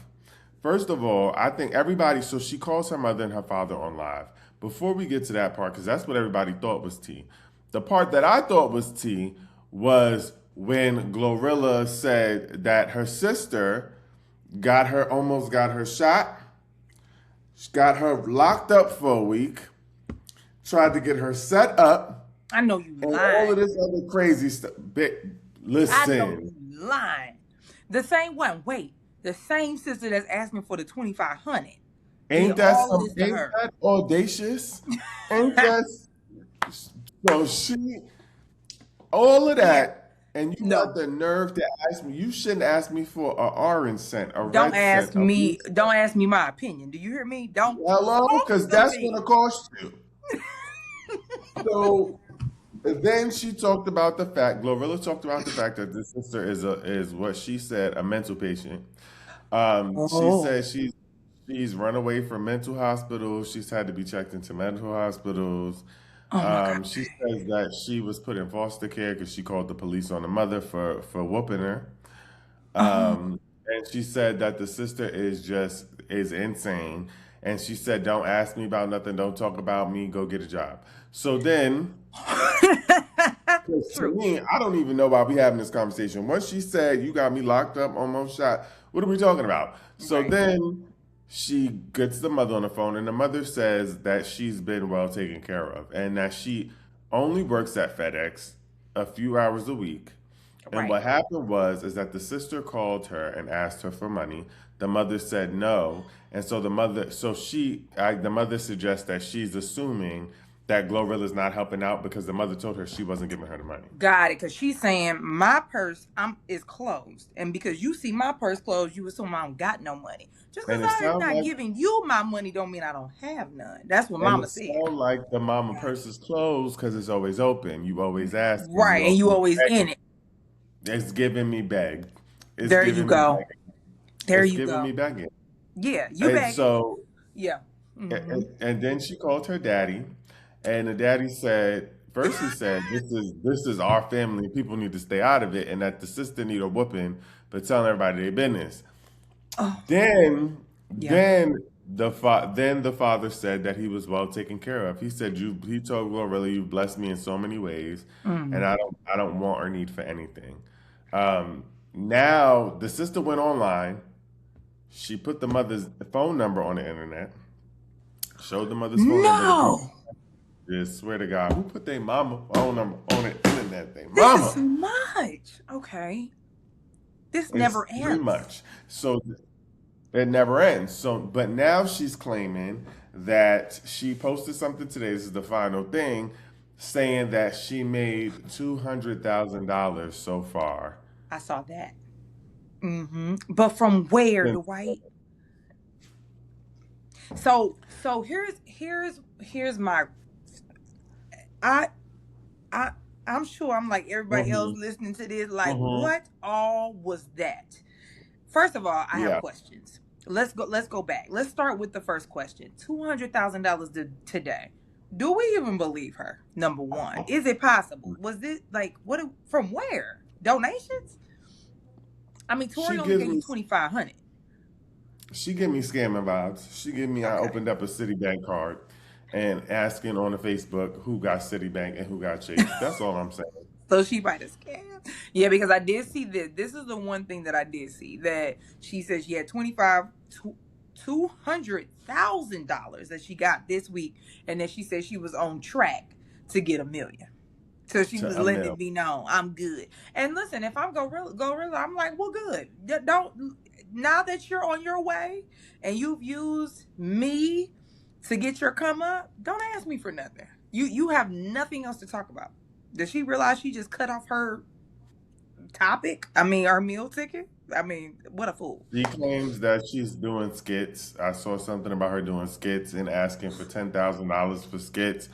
First of all, I think everybody. So she calls her mother and her father on live. Before we get to that part, because that's what everybody thought was tea. The part that I thought was tea was when Glorilla said that her sister almost got her shot, got her locked up for a week, tried to get her set up, I know you and all of lying. this other crazy stuff. I know Listen, you lying. The same one. Wait. The same sister that's asking for the 2,500 did all of this to ain't her. that audacious? Ain't that so she all of Yeah. that, and you got No. the nerve to ask me. You shouldn't ask me for a orange scent, a Don't red scent, ask a blue me. scent. Don't ask me my opinion. Do you hear me? Don't Hello, talk because to that's gonna me. cost you. So then she talked about the fact. Glorilla talked about the fact that this sister is what she said a mental patient. She Oh. said she's run away from mental hospitals. She's had to be checked into mental hospitals. Oh my God. She says that she was put in foster care because she called the police on the mother for whooping her. Oh. And she said that the sister is insane. And she said, "Don't ask me about nothing. Don't talk about me. Go get a job." So then 'cause to True. me, I don't even know why we having this conversation. Once she said, "You got me locked up, almost shot," what are we talking about? So Right. then she gets the mother on the phone, and the mother says that she's been well taken care of and that she only works at FedEx a few hours a week. And Right. what happened was is that the sister called her and asked her for money. The mother said no, and so the mother suggests that she's assuming that Glorilla's not helping out because the mother told her she wasn't giving her the money. Got it. Because she's saying my purse is closed. And because you see my purse closed, you assume I don't got no money. Just because And it I'm sounds not like giving you my money don't mean I don't have none. That's what and mama it said. sounds like the mama purse is closed because it's always open. You always asking. Right. You And you always always in begging. it. It's giving me beg. It's There you giving me go. begging. There It's you giving go. me begging. Yeah. You And begging. so Yeah. and then she called her daddy, and the daddy said, first he said, this is our family. People need to stay out of it, and that the sister need a whooping for telling everybody their business. Oh, Then yeah. then the father said that he was well taken care of. He said he told Glorilla, you blessed me in so many ways, and Mm. I don't want or need for anything. Now the sister went online. She put the mother's phone number on the internet. Showed the mother's phone number to people. No. Just swear to God, who put their mama phone number on the internet? They This is mama. too much. Okay. This It's never too ends. much. So it never ends. So, but now she's claiming that she posted something today. This is the final thing, saying that she made $200,000 so far. I saw that. But from where, Since- Dwight? So here's my I I I'm sure I'm like everybody else Mhm, listening to this, like, mhm. what all was that? First of all, I have Yeah, questions. Let's go back. Let's start with the first question. $200,000 today. Do we even believe her? Number one. Is it possible? Was it like what from where? Donations? I mean, Tori she only gives gave you me 2,500. she give me scamming vibes. She give me I Okay. opened up a Citibank card and asking on the Facebook who got Citibank and who got Chase. That's all I'm saying. So she might have scammed. Yeah, because I did see this. This is the one thing that I did see that she said she had 25 $200,000 that she got this week, and then she said she was on track to get 1 million. So she To was a letting mill. it be known, I'm good. And listen, if I'm gorilla, I'm like, well, good. Don't now that you're on your way and you've used me to get your come up, don't ask me for nothing. You have nothing else to talk about. Does she realize she just cut off her topic? I mean, her meal ticket? I mean, what a fool. She claims that she's doing skits. I saw something about her doing skits and asking for $10,000 for skits.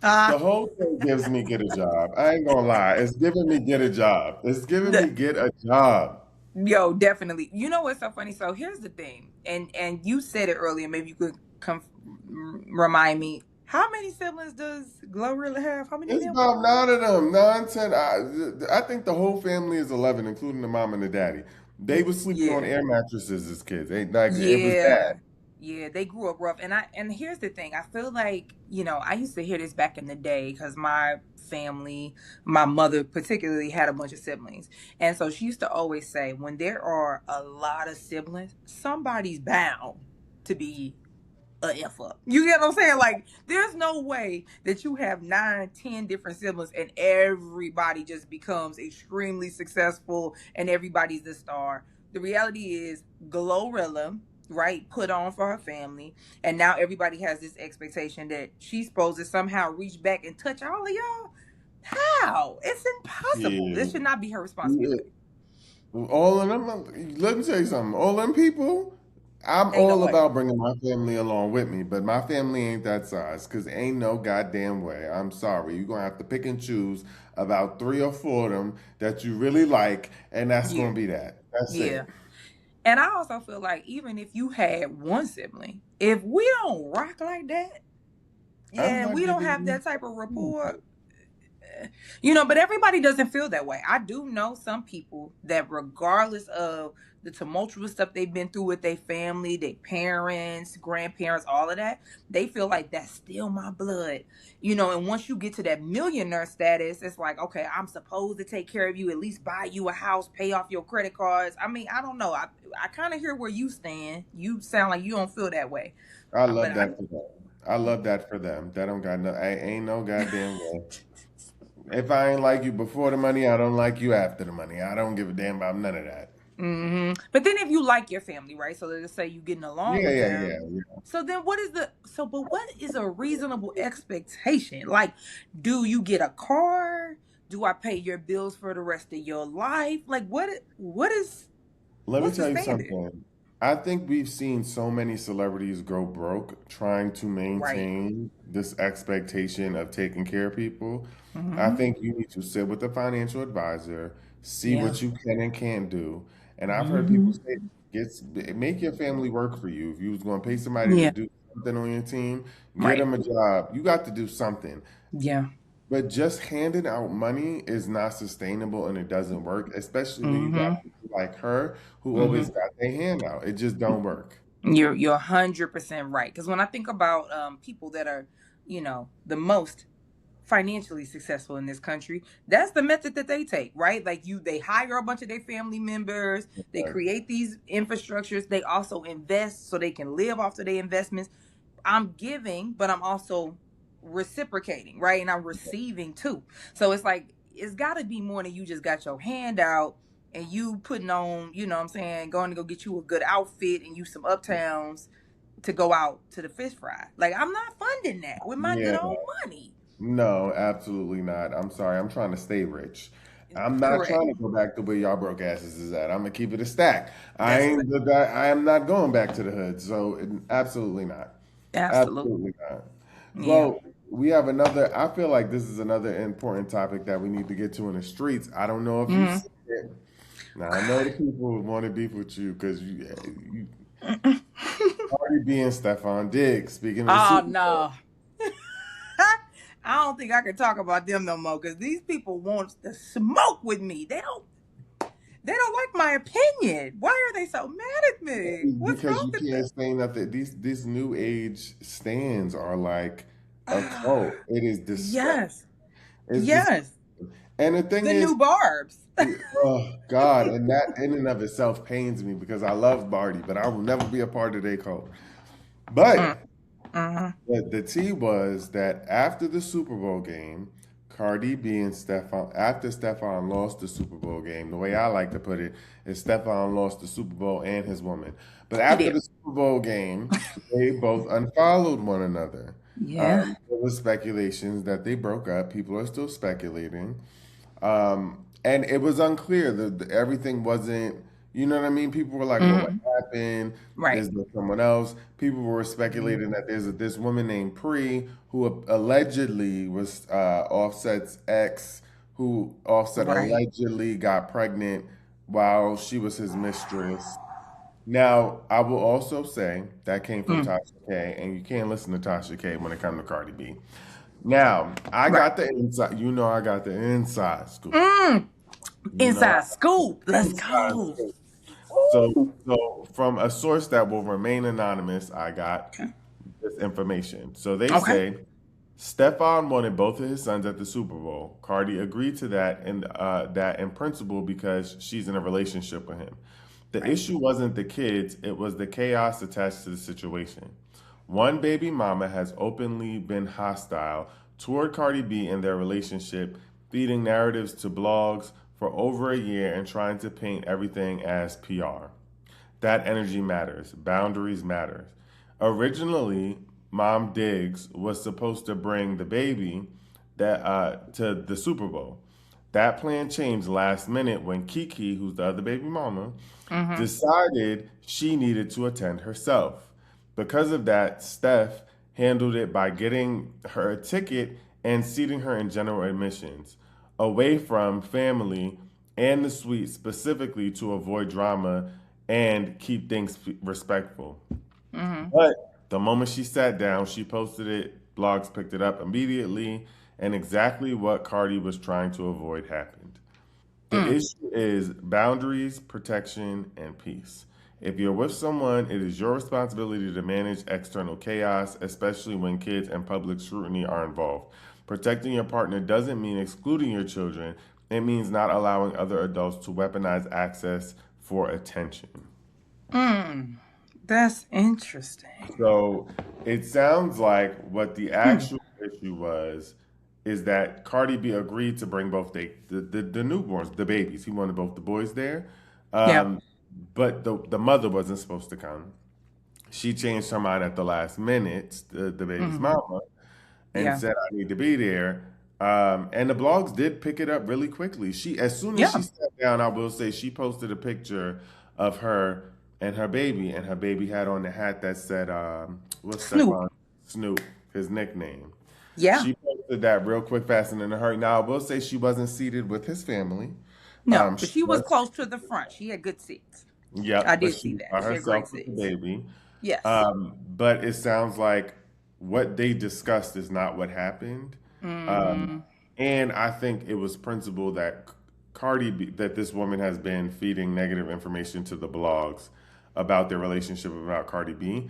The Uh, whole thing gives me get a job. I ain't gonna lie. It's giving me get a job. It's giving me get a job. Yo, definitely. You know what's so funny? So here's the thing, and you said it earlier. Maybe you could come remind me. How many siblings does Glorilla have? How many of It's them? about nine of them. Nine, ten. I think the whole family is 11, including the mom and the daddy. They was sleeping on Yeah. air mattresses as kids. Like it was bad. Yeah. Yeah, they grew up rough. And here's the thing. I feel like, I used to hear this back in the day cuz my family, my mother particularly had a bunch of siblings. And so she used to always say when there are a lot of siblings, somebody's bound to be a F up. You get what I'm saying? Like, there's no way that you have 9, 10 different siblings and everybody just becomes extremely successful and everybody's the star. The reality is, Glorilla, right, put on for her family, and now everybody has this expectation that she's supposed to somehow reach back and touch all of y'all. How? It's impossible. This Yeah. should not be her Yeah. responsibility. All of them. Let me tell you something. All them people. I'm Ain't no all way. about bringing my family along with me, but my family ain't that size. Cause ain't no goddamn way. I'm sorry. You're gonna have to pick and choose about 3 or 4 of them that you really like, and that's Yeah. gonna be that. That's Yeah. it. And I also feel like even if you had one sibling, if we don't rock like that, I'm yeah, and not we don't giving have you. that type of rapport, but everybody doesn't feel that way. I do know some people that, regardless of the tumultuous stuff they've been through with their family, their parents, grandparents, all of that, they feel like that's still my blood. And once you get to that millionaire status, it's like, okay, I'm supposed to take care of you, at least buy you a house, pay off your credit cards. I mean, I don't know. I kind of hear where you stand. You sound like you don't feel that way. I But love that for them. I love that for them. That don't got no. Ain't no goddamn way. If I ain't like you before the money, I don't like you after the money. I don't give a damn about none of that. But then if you like your family, right? So let's say you getting along Yeah, with yeah, them. yeah, yeah. So then but what is a reasonable expectation? Like, do you get a car? Do I pay your bills for the rest of your life? Like Let me what's the tell you standard? something. I think we've seen so many celebrities go broke trying to Right. maintain this expectation of taking care of people. I Mm-hmm. think you need to sit with a financial advisor, see Yeah. what you can and can't do. And I've heard people Mm-hmm. say, make your family work for you. If you was going to pay somebody to Yeah. do something on your team, get Right. them a job. You got to do something. Yeah. But just handing out money is not sustainable and it doesn't work, especially when you Mm-hmm. got people like her who Mm-hmm. always got their hand out. It just don't work. You're 100% right. Because when I think about people that are, the most financially successful in this country, that's the method that they take, right? Like they hire a bunch of their family members, they Right. create these infrastructures, they also invest so they can live off of their investments. I'm giving, but I'm also reciprocating, right? And I'm receiving too. So it's like it's got to be more than you just got your hand out and you putting on, what I'm saying, going to go get you a good outfit and you some uptowns to go out to the fish fry. Like I'm not funding that with my good Yeah. own money. No, absolutely not. I'm sorry. I'm trying to stay rich. I'm not Correct. trying to go back the way y'all broke asses is at. I'm gonna keep it a stack. I That's ain't the guy. I am not going back to the hood. So absolutely not. absolute. Absolutely not. Yeah. Well, we have another. I feel like this is another important topic that we need to get to in the streets. I don't know if you Hmm. see it. Now I know the people want to beef with you because you Cardi B and Stephon Diggs. Speaking of the Oh Super Bowl, no. I don't think I can talk about them no more because these people want to smoke with me. They don't like my opinion. Why are they so mad at me? What's because wrong you with can't say nothing. These new age stands are like a them? cult. It is disgusting. Yes. It's disgusting. Yes. And the thing The is, new barbs. oh God, and that in and of itself pains me because I love Barty, but I will never be a part of their cult. Mm, But mhm. the tea was that after the Super Bowl game, Cardi B and Stefan, after Stefan lost the Super Bowl game, the way I like to put it is Stefan lost the Super Bowl and his woman. But He after did. the Super Bowl game, they both unfollowed one another. Yeah. There was speculations that they broke up. People are still speculating. And it was unclear. Everything wasn't, you know what I mean? People were like, well, what Hmm. happened? Right. Is there someone else? People were Mhm. speculating that there's this woman named Pre who allegedly was Offset's ex, who Offset Right. allegedly got pregnant while she was his mistress. Now, I will also say that came from Mm. Tasha K, and you can't listen to Tasha K when it comes to Cardi B. Now, I Right. got the inside. You know, I got the inside scoop. Mm. You know, Inside scoop. Let's inside go. scoop. So, Ooh. so from a source that will remain anonymous, I got Okay. this information. So they Okay. say Stefan wanted both of his sons at the Super Bowl. Cardi agreed to that in principle because she's in a relationship with him. The Right. issue wasn't the kids; it was the chaos attached to the situation. One baby mama has openly been hostile toward Cardi B and their relationship, feeding narratives to blogs for over a year and trying to paint everything as PR. That energy matters. Boundaries matter. Originally, Mom Diggs was supposed to bring the baby to the Super Bowl. That plan changed last minute when Kiki, who's the other baby mama, Mm-hmm. decided she needed to attend herself. Because of that, Steph handled it by getting her a ticket and seating her in general admissions, away from family and the suite specifically to avoid drama and keep things respectful. Mm-hmm. But the moment she sat down, she posted it, blogs picked it up immediately, and exactly what Cardi was trying to avoid happened. The Mm. issue is boundaries, protection, and peace. If you're with someone, it is your responsibility to manage external chaos, especially when kids and public scrutiny are involved. Protecting your partner doesn't mean excluding your children, it means not allowing other adults to weaponize access for attention. Mm. That's interesting. So it sounds like what the Hmm. actual issue was is that Cardi B agreed to bring both the newborns, the babies. He wanted both the boys there. Yeah. Um, but the mother wasn't supposed to come. She changed her mind at the last minute, the baby's Hmm. mama, and Yeah. said, "I need to be there." And the blogs did pick it up really quickly. As soon as she Yeah. sat down, I will say she posted a picture of her and her baby had on the hat that said, "What's Snoop. Stephon Snoop, his nickname." Yeah. She posted that real quick, fast, and in a hurry. Now, I will say she wasn't seated with his family. No, but She she was was, close to the front. She had good seats. I yep, but did she see was that. by She had great herself with the seats. baby. Yes. But it sounds like what they discussed is not what happened. Um, Hmm. and I think it was principle that that this woman has been feeding negative information to the blogs about their relationship about Cardi B.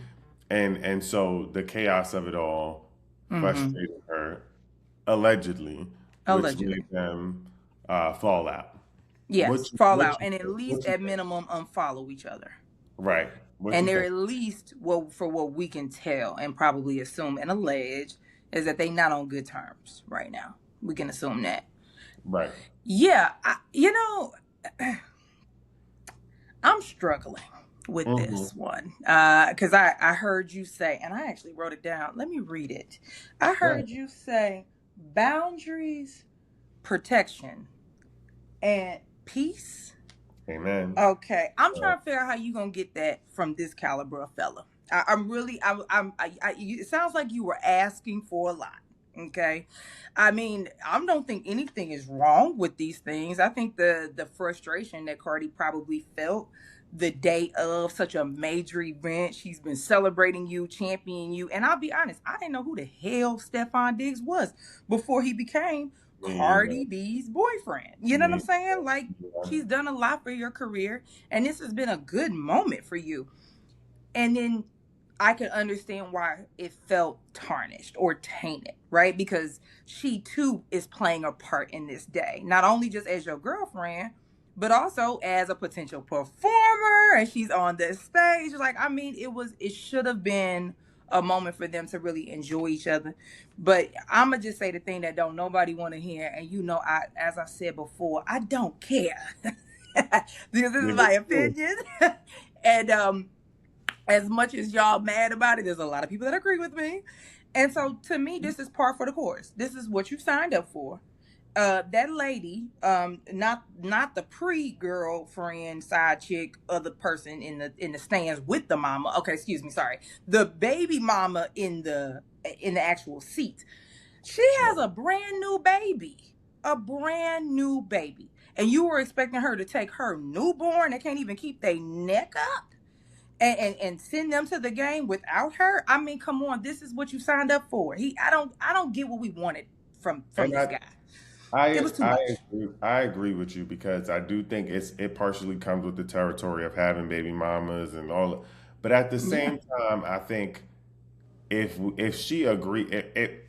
And so the chaos of it all Hmm. frustrated her, allegedly, which made Allegedly. them fall out. Yes. Which, Fall which, out and at what least you at think? minimum unfollow each other. Right. What And you they're think? at least, well, for what we can tell and probably assume and allege, is that they not on good terms right now. We can assume that. Right. Yeah, I'm struggling with Hmm. this one because I heard you say, and I actually wrote it down. Let me read it. I Right. heard you say boundaries, protection, and peace. Amen. Okay, I'm Uh, trying to figure out how you gonna get that from this caliber of fella. I'm really, it sounds like you were asking for a lot. Okay, I mean, I don't think anything is wrong with these things. I think the frustration that Cardi probably felt the day of such a major event, she's been celebrating you, championing you, and I'll be honest, I didn't know who the hell Stefan Diggs was before he became me either. Cardi B's boyfriend. You know what I'm Me saying? Like, either. she's done a lot for your career, and this has been a good moment for you. And then I can understand why it felt tarnished or tainted, right? Because she too is playing a part in this day, not only just as your girlfriend, but also as a potential performer. And she's on this stage. Like, I mean, it should have been a moment for them to really enjoy each other. But I'ma just say the thing that don't nobody want to hear. And as I said before, I don't care. Because this is Yeah, my me too. opinion. And as much as y'all mad about it, there's a lot of people that agree with me. And so to me, this is par for the course. This is what you signed up for. That lady, not the pre-girlfriend side chick, other person in the stands with the mama. Okay, excuse me, sorry. The baby mama in the actual seat. She has a brand new baby. A brand new baby. And you were expecting her to take her newborn that can't even keep their neck up and send them to the game without her. I mean, come on, this is what you signed up for. I don't get what we wanted from And this guy. It I was too I much. I agree with you because I do think it partially comes with the territory of having baby mamas and all. But at the Yeah. same time, I think if she agree,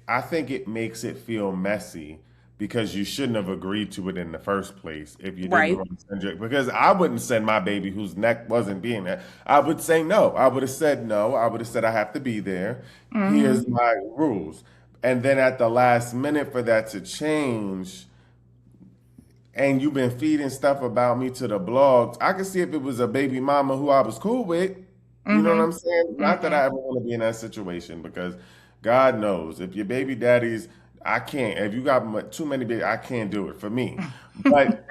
I think it makes it feel messy because you shouldn't have agreed to it in the first place if you didn't Right. want to send your. Because I wouldn't send my baby whose neck wasn't being there. I would say no. I would have said no. I would have said I have to be there. Mm-hmm. Here's my rules. And then at the last minute for that to change, and you've been feeding stuff about me to the blogs. I could see if it was a baby mama who I was cool with. You know what Mm-hmm. I'm saying? Not that Mm-hmm. I ever want to be in that situation because God knows if your baby daddies, I can't. If you got too many baby, I can't do it for me. But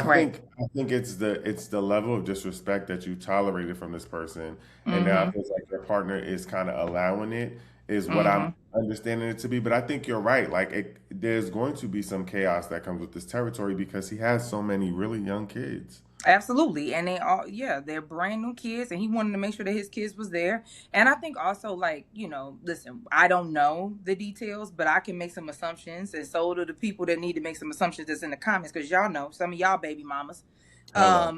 Right. I think it's the level of disrespect that you tolerated from this person, and now Mm-hmm. it feels like your partner is kind of allowing it. Is what Mm-hmm. I'm understanding it to be. But I think you're right. Like there's going to be some chaos that comes with this territory because he has so many really young kids. Absolutely. And they all, yeah, they're brand new kids, and he wanted to make sure that his kids was there. And I think also, like, listen, I don't know the details, but I can make some assumptions, and so do the people that need to make some assumptions that's in the comments, because y'all know some of y'all baby mamas. Hello.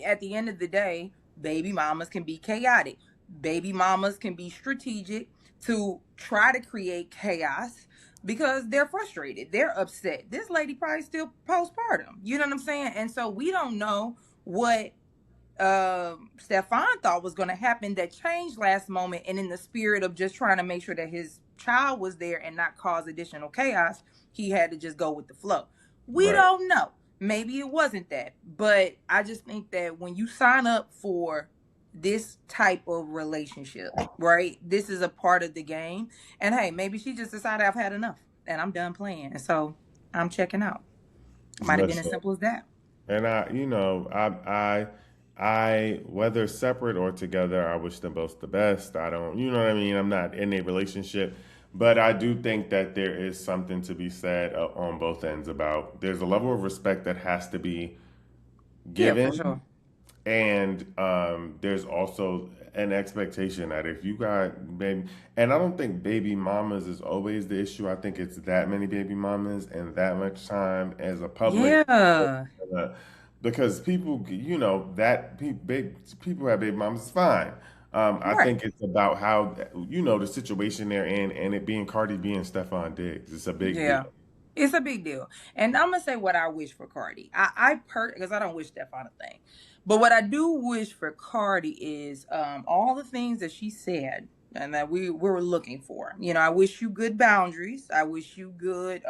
At the end of the day, baby mamas can be chaotic. Baby mamas can be strategic to try to create chaos because they're frustrated, they're upset. This lady probably still postpartum. You know what I'm saying? And so we don't know what Stefan thought was going to happen that changed last moment. And in the spirit of just trying to make sure that his child was there and not cause additional chaos, he had to just go with the flow. We Right. don't know. maybe it wasn't that. But I just think that when you sign up for this type of relationship, right? This is a part of the game. And hey, maybe she just decided I've had enough and I'm done playing. And so I'm checking out. Might have been as Listen, simple as that. and whether separate or together, I wish them both the best. I don't, you know what I mean? I'm not in a relationship, but I do think that there is something to be said on both ends about there's a level of respect that has to be Yeah, for given. sure. And there's also an expectation that if you got baby, and I don't think baby mamas is always the issue. I think it's that many baby mamas and that much time as a public, Yeah. uh, because people, people have baby mamas is fine. I Right. think it's about how the situation they're in, and it being Cardi B and Stefan Diggs. It's a big Yeah. deal. It's a big deal. And I'm gonna say what I wish for Cardi. Because I don't wish that on a thing. But what I do wish for Cardi is all the things that she said and that we were looking for. You know, I wish you good boundaries. I wish you good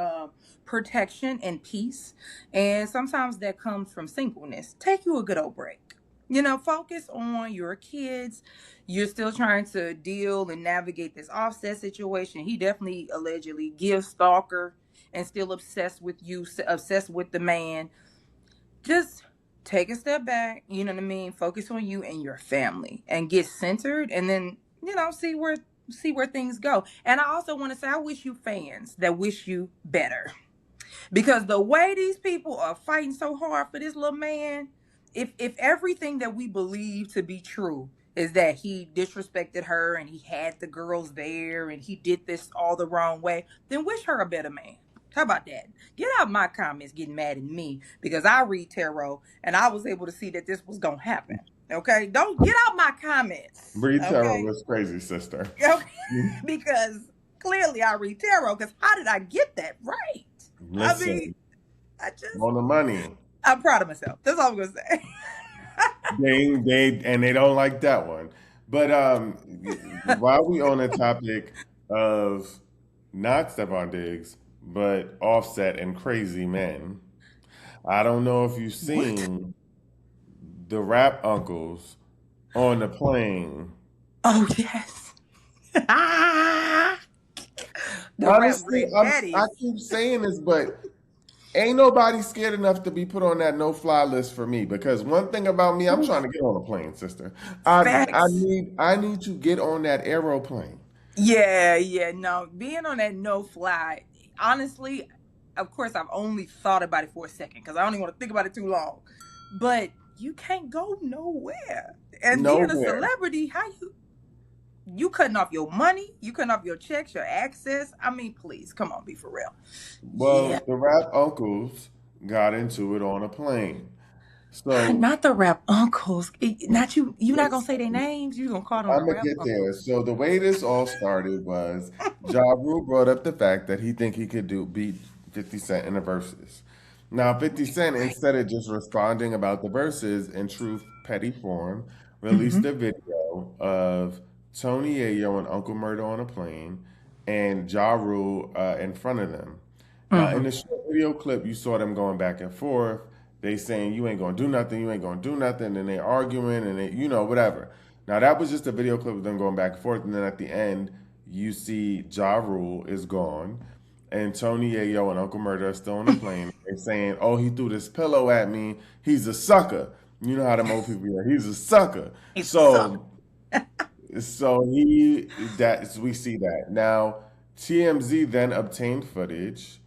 protection and peace. And sometimes that comes from singleness. Take you a good old break. You know, focus on your kids. You're still trying to deal and navigate this offset situation. He definitely allegedly gives stalker and still obsessed with you, obsessed with the man. Just take a step back, you know what I mean? Focus on you and your family and get centered and then, see where things go. And I also want to say I wish you fans that wish you better. Because the way these people are fighting so hard for this little man, if everything that we believe to be true is that he disrespected her and he had the girls there and he did this all the wrong way, then wish her a better man. How about that? Get out my comments getting mad at me because I read tarot and I was able to see that this was gonna happen. Okay? Don't get out my comments. Breed Terror Okay? was crazy, sister. Okay? Because clearly I read tarot because how did I get that right? I mean, Listen, I just, on the money. I'm proud of myself. That's all I'm gonna say. They don't like that one. But while we on the topic of not Stephon Diggs, but Offset and crazy men, I don't know if you've What? seen the rap uncles on the plane. Oh yes. The rap Honestly, I granddaddies. keep saying this, but ain't nobody scared enough to be put on that no-fly list for me. Because one thing about me, I'm trying Oof. to get on a plane, sister. I Facts. need to get on that aeroplane. Yeah, yeah. No, being on that no fly. Honestly, of course, I've only thought about it for a second because I don't even want to think about it too long. But you can't go nowhere. And being a Nowhere. celebrity, how you cutting off your money, you cutting off your checks, your access. I mean, please, come on, be for real. Yeah. Well, the rap uncles got into it on a plane. So Not the rap uncles. Not you. You not gonna say their listen, names. You gonna call them the I'm gonna rap get there. uncles. So the way this all started was Ja Rule brought up the fact that he think he could do beat 50 Cent in the verses. Now 50 Cent, Right. instead of just responding about the verses in true petty form, released Mm-hmm. a video of Tony Ayo and Uncle Murder on a plane and Ja Rule in front of them. In Mm-hmm. the short video clip, you saw them going back and forth. They saying you ain't gonna do nothing, you ain't gonna do nothing, and they arguing and they, whatever. Now that was just a video clip of them going back and forth, and then at the end, you see Ja Rule is gone, and Tony Yayo and Uncle Murder are still on the plane. They're saying, "Oh, he threw this pillow at me. He's a sucker." You know how them old people are. He's a sucker. He's a sucker. So he that we see that now. TMZ then obtained footage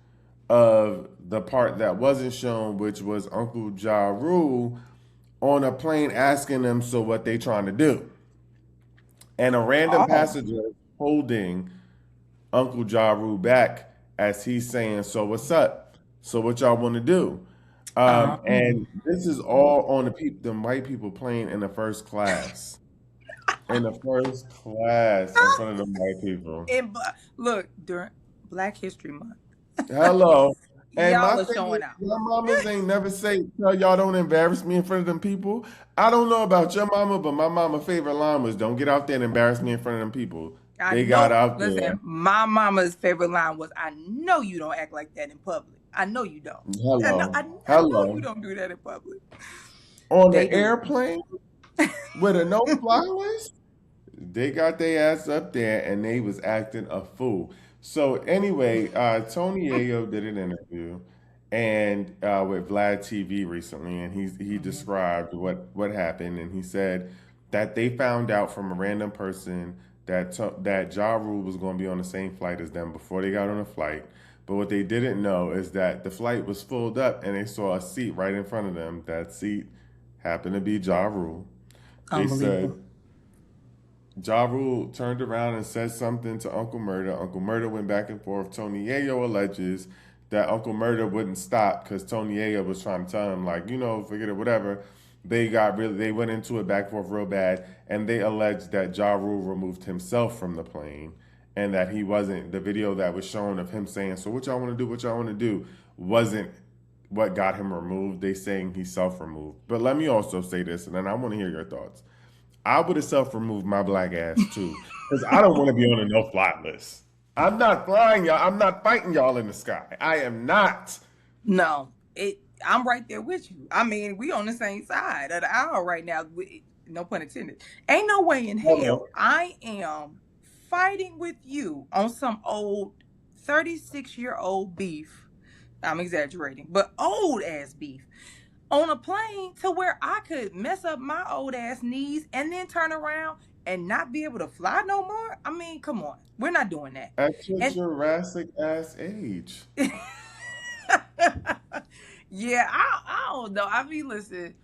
of the part that wasn't shown, which was Uncle Ja Rule on a plane asking them, "So what they trying to do?" And a random Oh. passenger holding Uncle Ja Rule back as he's saying, "So what's up? So what y'all want to do?" Um. And this is all on them white people playing in the first class, in the first class in front of them white people. Look, during Black History Month, Hello. And my y'all are thing is, showing out. your mamas ain't never tell y'all don't embarrass me in front of them people. I don't know about your mama, but my mama favorite line was don't get out there and embarrass me in front of them people. I They got know. out there. Listen, my mama's favorite line was, "I know you don't act like that in public." I know you don't. Hello. I know you Hello. don't do that in public. On They the do. airplane with a no-fly list? They got their ass up there and they was acting a fool. So anyway, Tony Ayo did an interview and with Vlad TV recently, and he Mhm. described what happened, and he said that they found out from a random person that Ja Rule was going to be on the same flight as them before they got on the flight. But what they didn't know is that the flight was filled up, and they saw a seat right in front of them. That seat happened to be Ja Rule. They said Unbelievable. Ja Rule turned around and said something to Uncle Murder. Uncle Murder went back and forth. Tony Yayo alleges that Uncle Murder wouldn't stop because Tony Yayo was trying to tell him, like, forget it, whatever. They went into it back and forth real bad, and they alleged that Ja Rule removed himself from the plane, and that he wasn't the video that was shown of him saying, "So what y'all want to do? What y'all want to do?" wasn't what got him removed. They saying he self removed. But let me also say this, and then I want to hear your thoughts. I would have self removed my black ass too, because I don't want to be on a no fly list. I'm not flying y'all. I'm not fighting y'all in the sky. I am not. No, I'm right there with you. I mean, we on the same side of the aisle right now. No pun intended. Ain't no way in Hello. hell I am fighting with you on some old 36-year-old beef. I'm exaggerating, but old ass beef on a plane to where I could mess up my old ass knees and then turn around and not be able to fly no more. I mean, come on, we're not doing that. At your And Jurassic ass age. yeah, I don't know. I mean, listen,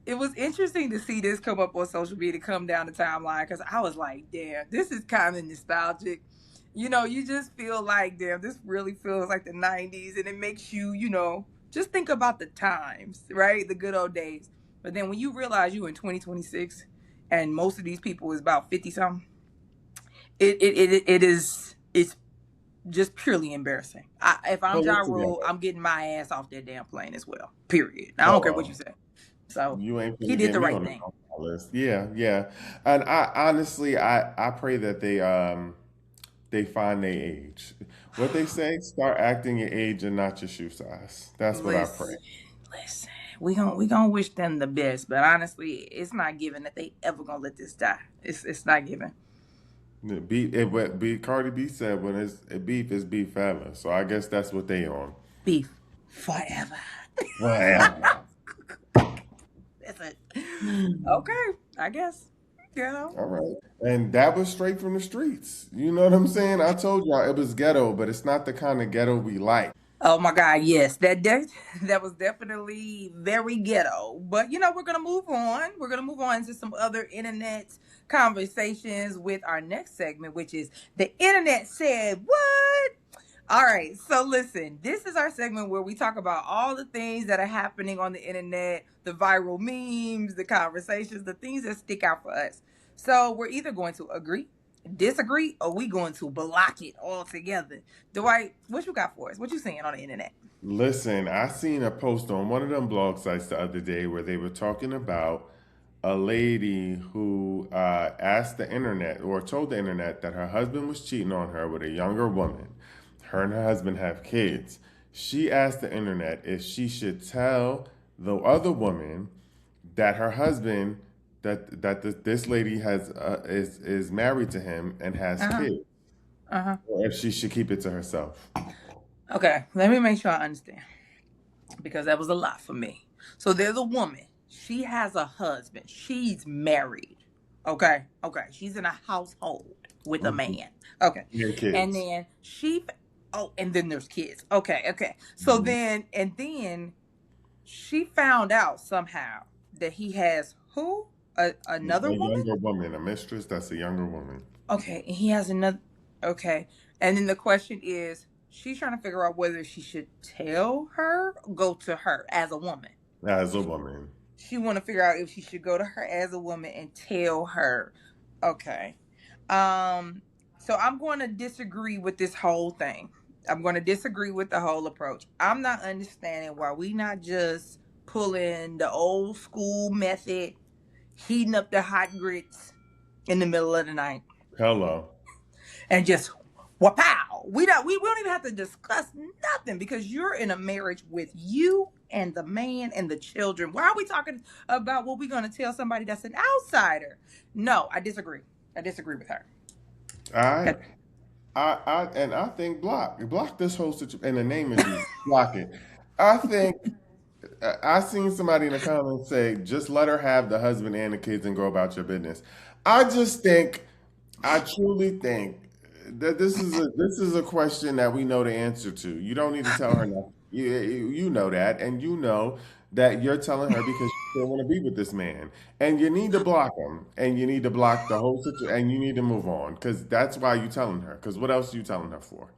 it was interesting to see this come up on social media, come down the timeline, because I was like, damn, this is kind of nostalgic. You just feel like, damn, this really feels like the 90s, and it makes you, just think about the times, right? The good old days. But then when you realize you in 2026 and most of these people is about 50 something, it's just purely embarrassing. If I'm Pull Ja it Rule, together. I'm getting my ass off that damn plane as well. Period. I don't care what you Hello. say. So You ain't he finna did get the me right on the thing. no fly list. Yeah, yeah. And I honestly, I pray that they find their age. What they say, start acting your age and not your shoe size. That's what I pray. Listen, listen. We gonna wish them the best, but honestly, it's not given that they ever gonna let this die. It's not given. What Cardi B said when beef is beef forever. So I guess that's what they on. Beef forever. Forever. That's it. Okay, I guess. All right. And that was straight from the streets. You know what I'm saying? I told y'all it was ghetto, but it's not the kind of ghetto we like. Oh my God, yes, that was definitely very ghetto. But we're gonna move on. We're gonna move on to some other internet conversations with our next segment, which is the internet said what. All right, so listen, this is our segment where we talk about all the things that are happening on the internet, the viral memes, the conversations, the things that stick out for us. So we're either going to agree, disagree, or we going to block it altogether. Dwight, what you got for us? What you seeing on the internet? Listen, I seen a post on one of them blog sites the other day where they were talking about a lady who asked the internet or told the internet that her husband was cheating on her with a younger woman. Her and her husband have kids. She asked the internet if she should tell the other woman that her husband this lady is married to him and has Uh huh. kids, Uh huh. or if she should keep it to herself. Okay, let me make sure I understand because that was a lot for me. So there's a woman. She has a husband. She's married. Okay. Okay. She's in a household with a Mhm. man. Okay. Yeah, And kids. then oh, and then there's kids. Okay. Okay. So Mhm. then she found out somehow that he has who? Another A woman? younger woman, a mistress that's a younger woman. Okay. And he has another. Okay. And then the question is, she's trying to figure out whether she should tell her, go to her as a woman. As a woman. She want to figure out if she should go to her as a woman and tell her. Okay. Um. So I'm going to disagree with this whole thing. I'm going to disagree with the whole approach. I'm not understanding why we not just pulling the old school method, heating up the hot grits in the middle of the night Hello. and just wapow. all. We don't even have to discuss nothing because you're in a marriage with you and the man and the children. Why are we talking about what we're going to tell somebody that's an outsider? No, I disagree. I disagree with her. All right. Okay. I think block this whole situation, and the name is easy. Block it. I think I seen somebody in the comments say, just let her have the husband and the kids and go about your business. I just think, I truly think that this is a question that we know the answer to. You don't need to tell her nothing. You know that, and you know that you're telling her because you still want to be with this man, and you need to block him, and you need to block the whole situation, and you need to move on because that's why you telling her. Because what else are you telling her for?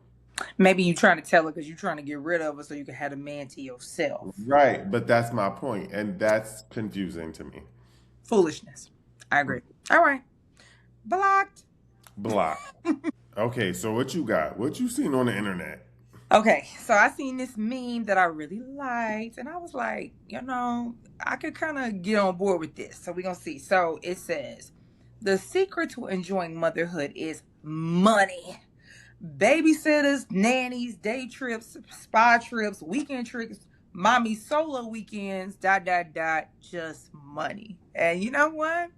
Maybe you trying to tell her because you're trying to get rid of her so you can have a man to yourself. Right, but that's my point, and that's confusing to me. Foolishness. I agree. All right. Blocked. Block. Okay, so what you got? What you seen on the internet? Okay, so I seen this meme that I really liked, and I was like, I could kind of get on board with this. So we're gonna see. So it says, the secret to enjoying motherhood is money. Babysitters, nannies, day trips, spa trips, weekend trips, mommy solo weekends, dot dot dot, just money. And you know what?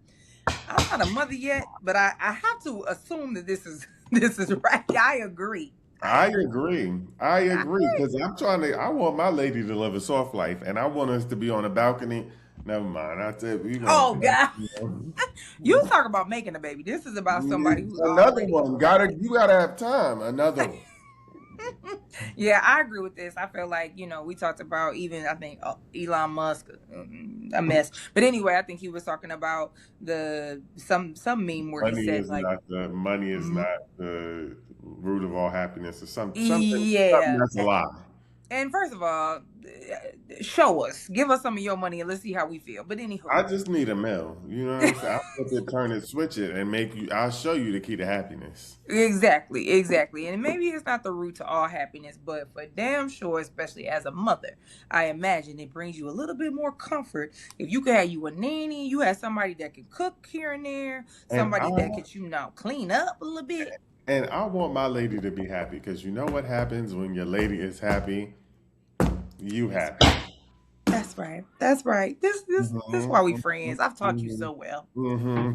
I'm not a mother yet, but I have to assume that this is this is right. I agree. I I agree. agree. I I agree agree. because I want my lady to live a soft life, and I want us to be on a balcony. Never mind. I said we gonna. Oh God, you talk about making a baby. This is about somebody who's Another already one. invested. You gotta have time. Another one. Yeah, I agree with this. I feel like we talked about even I think Elon Musk, a mess. But anyway, I think he was talking about the some meme where he said like, Money is mm, not the root of all happiness, or something yeah. that's a lie. And first of all, show us, give us some of your money, and let's see how we feel. But anywho. I just need a mail. You know what I'm saying? I'll flip it, turn it, switch it, and make you. I'll show you the key to happiness. Exactly, exactly. And maybe it's not the root to all happiness, but for damn sure, especially as a mother, I imagine it brings you a little bit more comfort if you could have you a nanny, you have somebody that can cook here and there, And I somebody that could, clean up a little bit. and I want my lady to be happy because you know what happens when your lady is happy. You That's happy. that's right. That's right. This why we hmm friends. I've taught you hmm so well.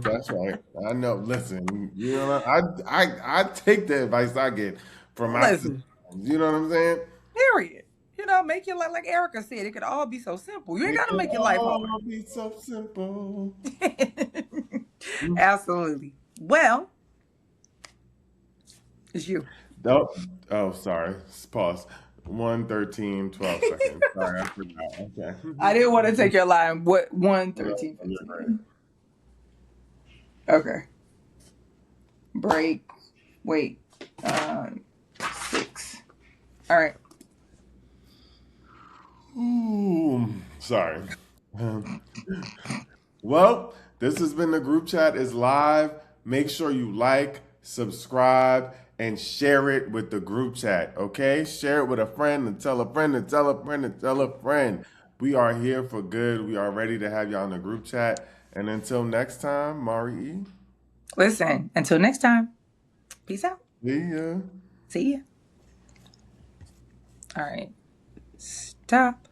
That's right. I know. Listen, you know, I take the advice I get from my sister. Listen, You know what I'm saying? period. Make your life like Erica said. It could all be so simple. You ain't It gotta could make your life hard. all be so simple. Absolutely. Well, it's you. Oh, oh, sorry. Pause. 1:13, 12 seconds. Sorry, I forgot. Okay. I didn't want to take your line. What? 1, No, 13, you're right. 15. Okay. Break. Wait. 6. All right. Ooh, sorry. Well, this has been the group chat is live. Make sure you like, subscribe, and share it with the group chat. Okay? Share it with a friend and tell a friend and tell a friend and tell a friend. We are here for good. We are ready to have y'all in the group chat. And until next time, Mari E. Listen, until next time. Peace out. See ya. See ya. All right. Stop.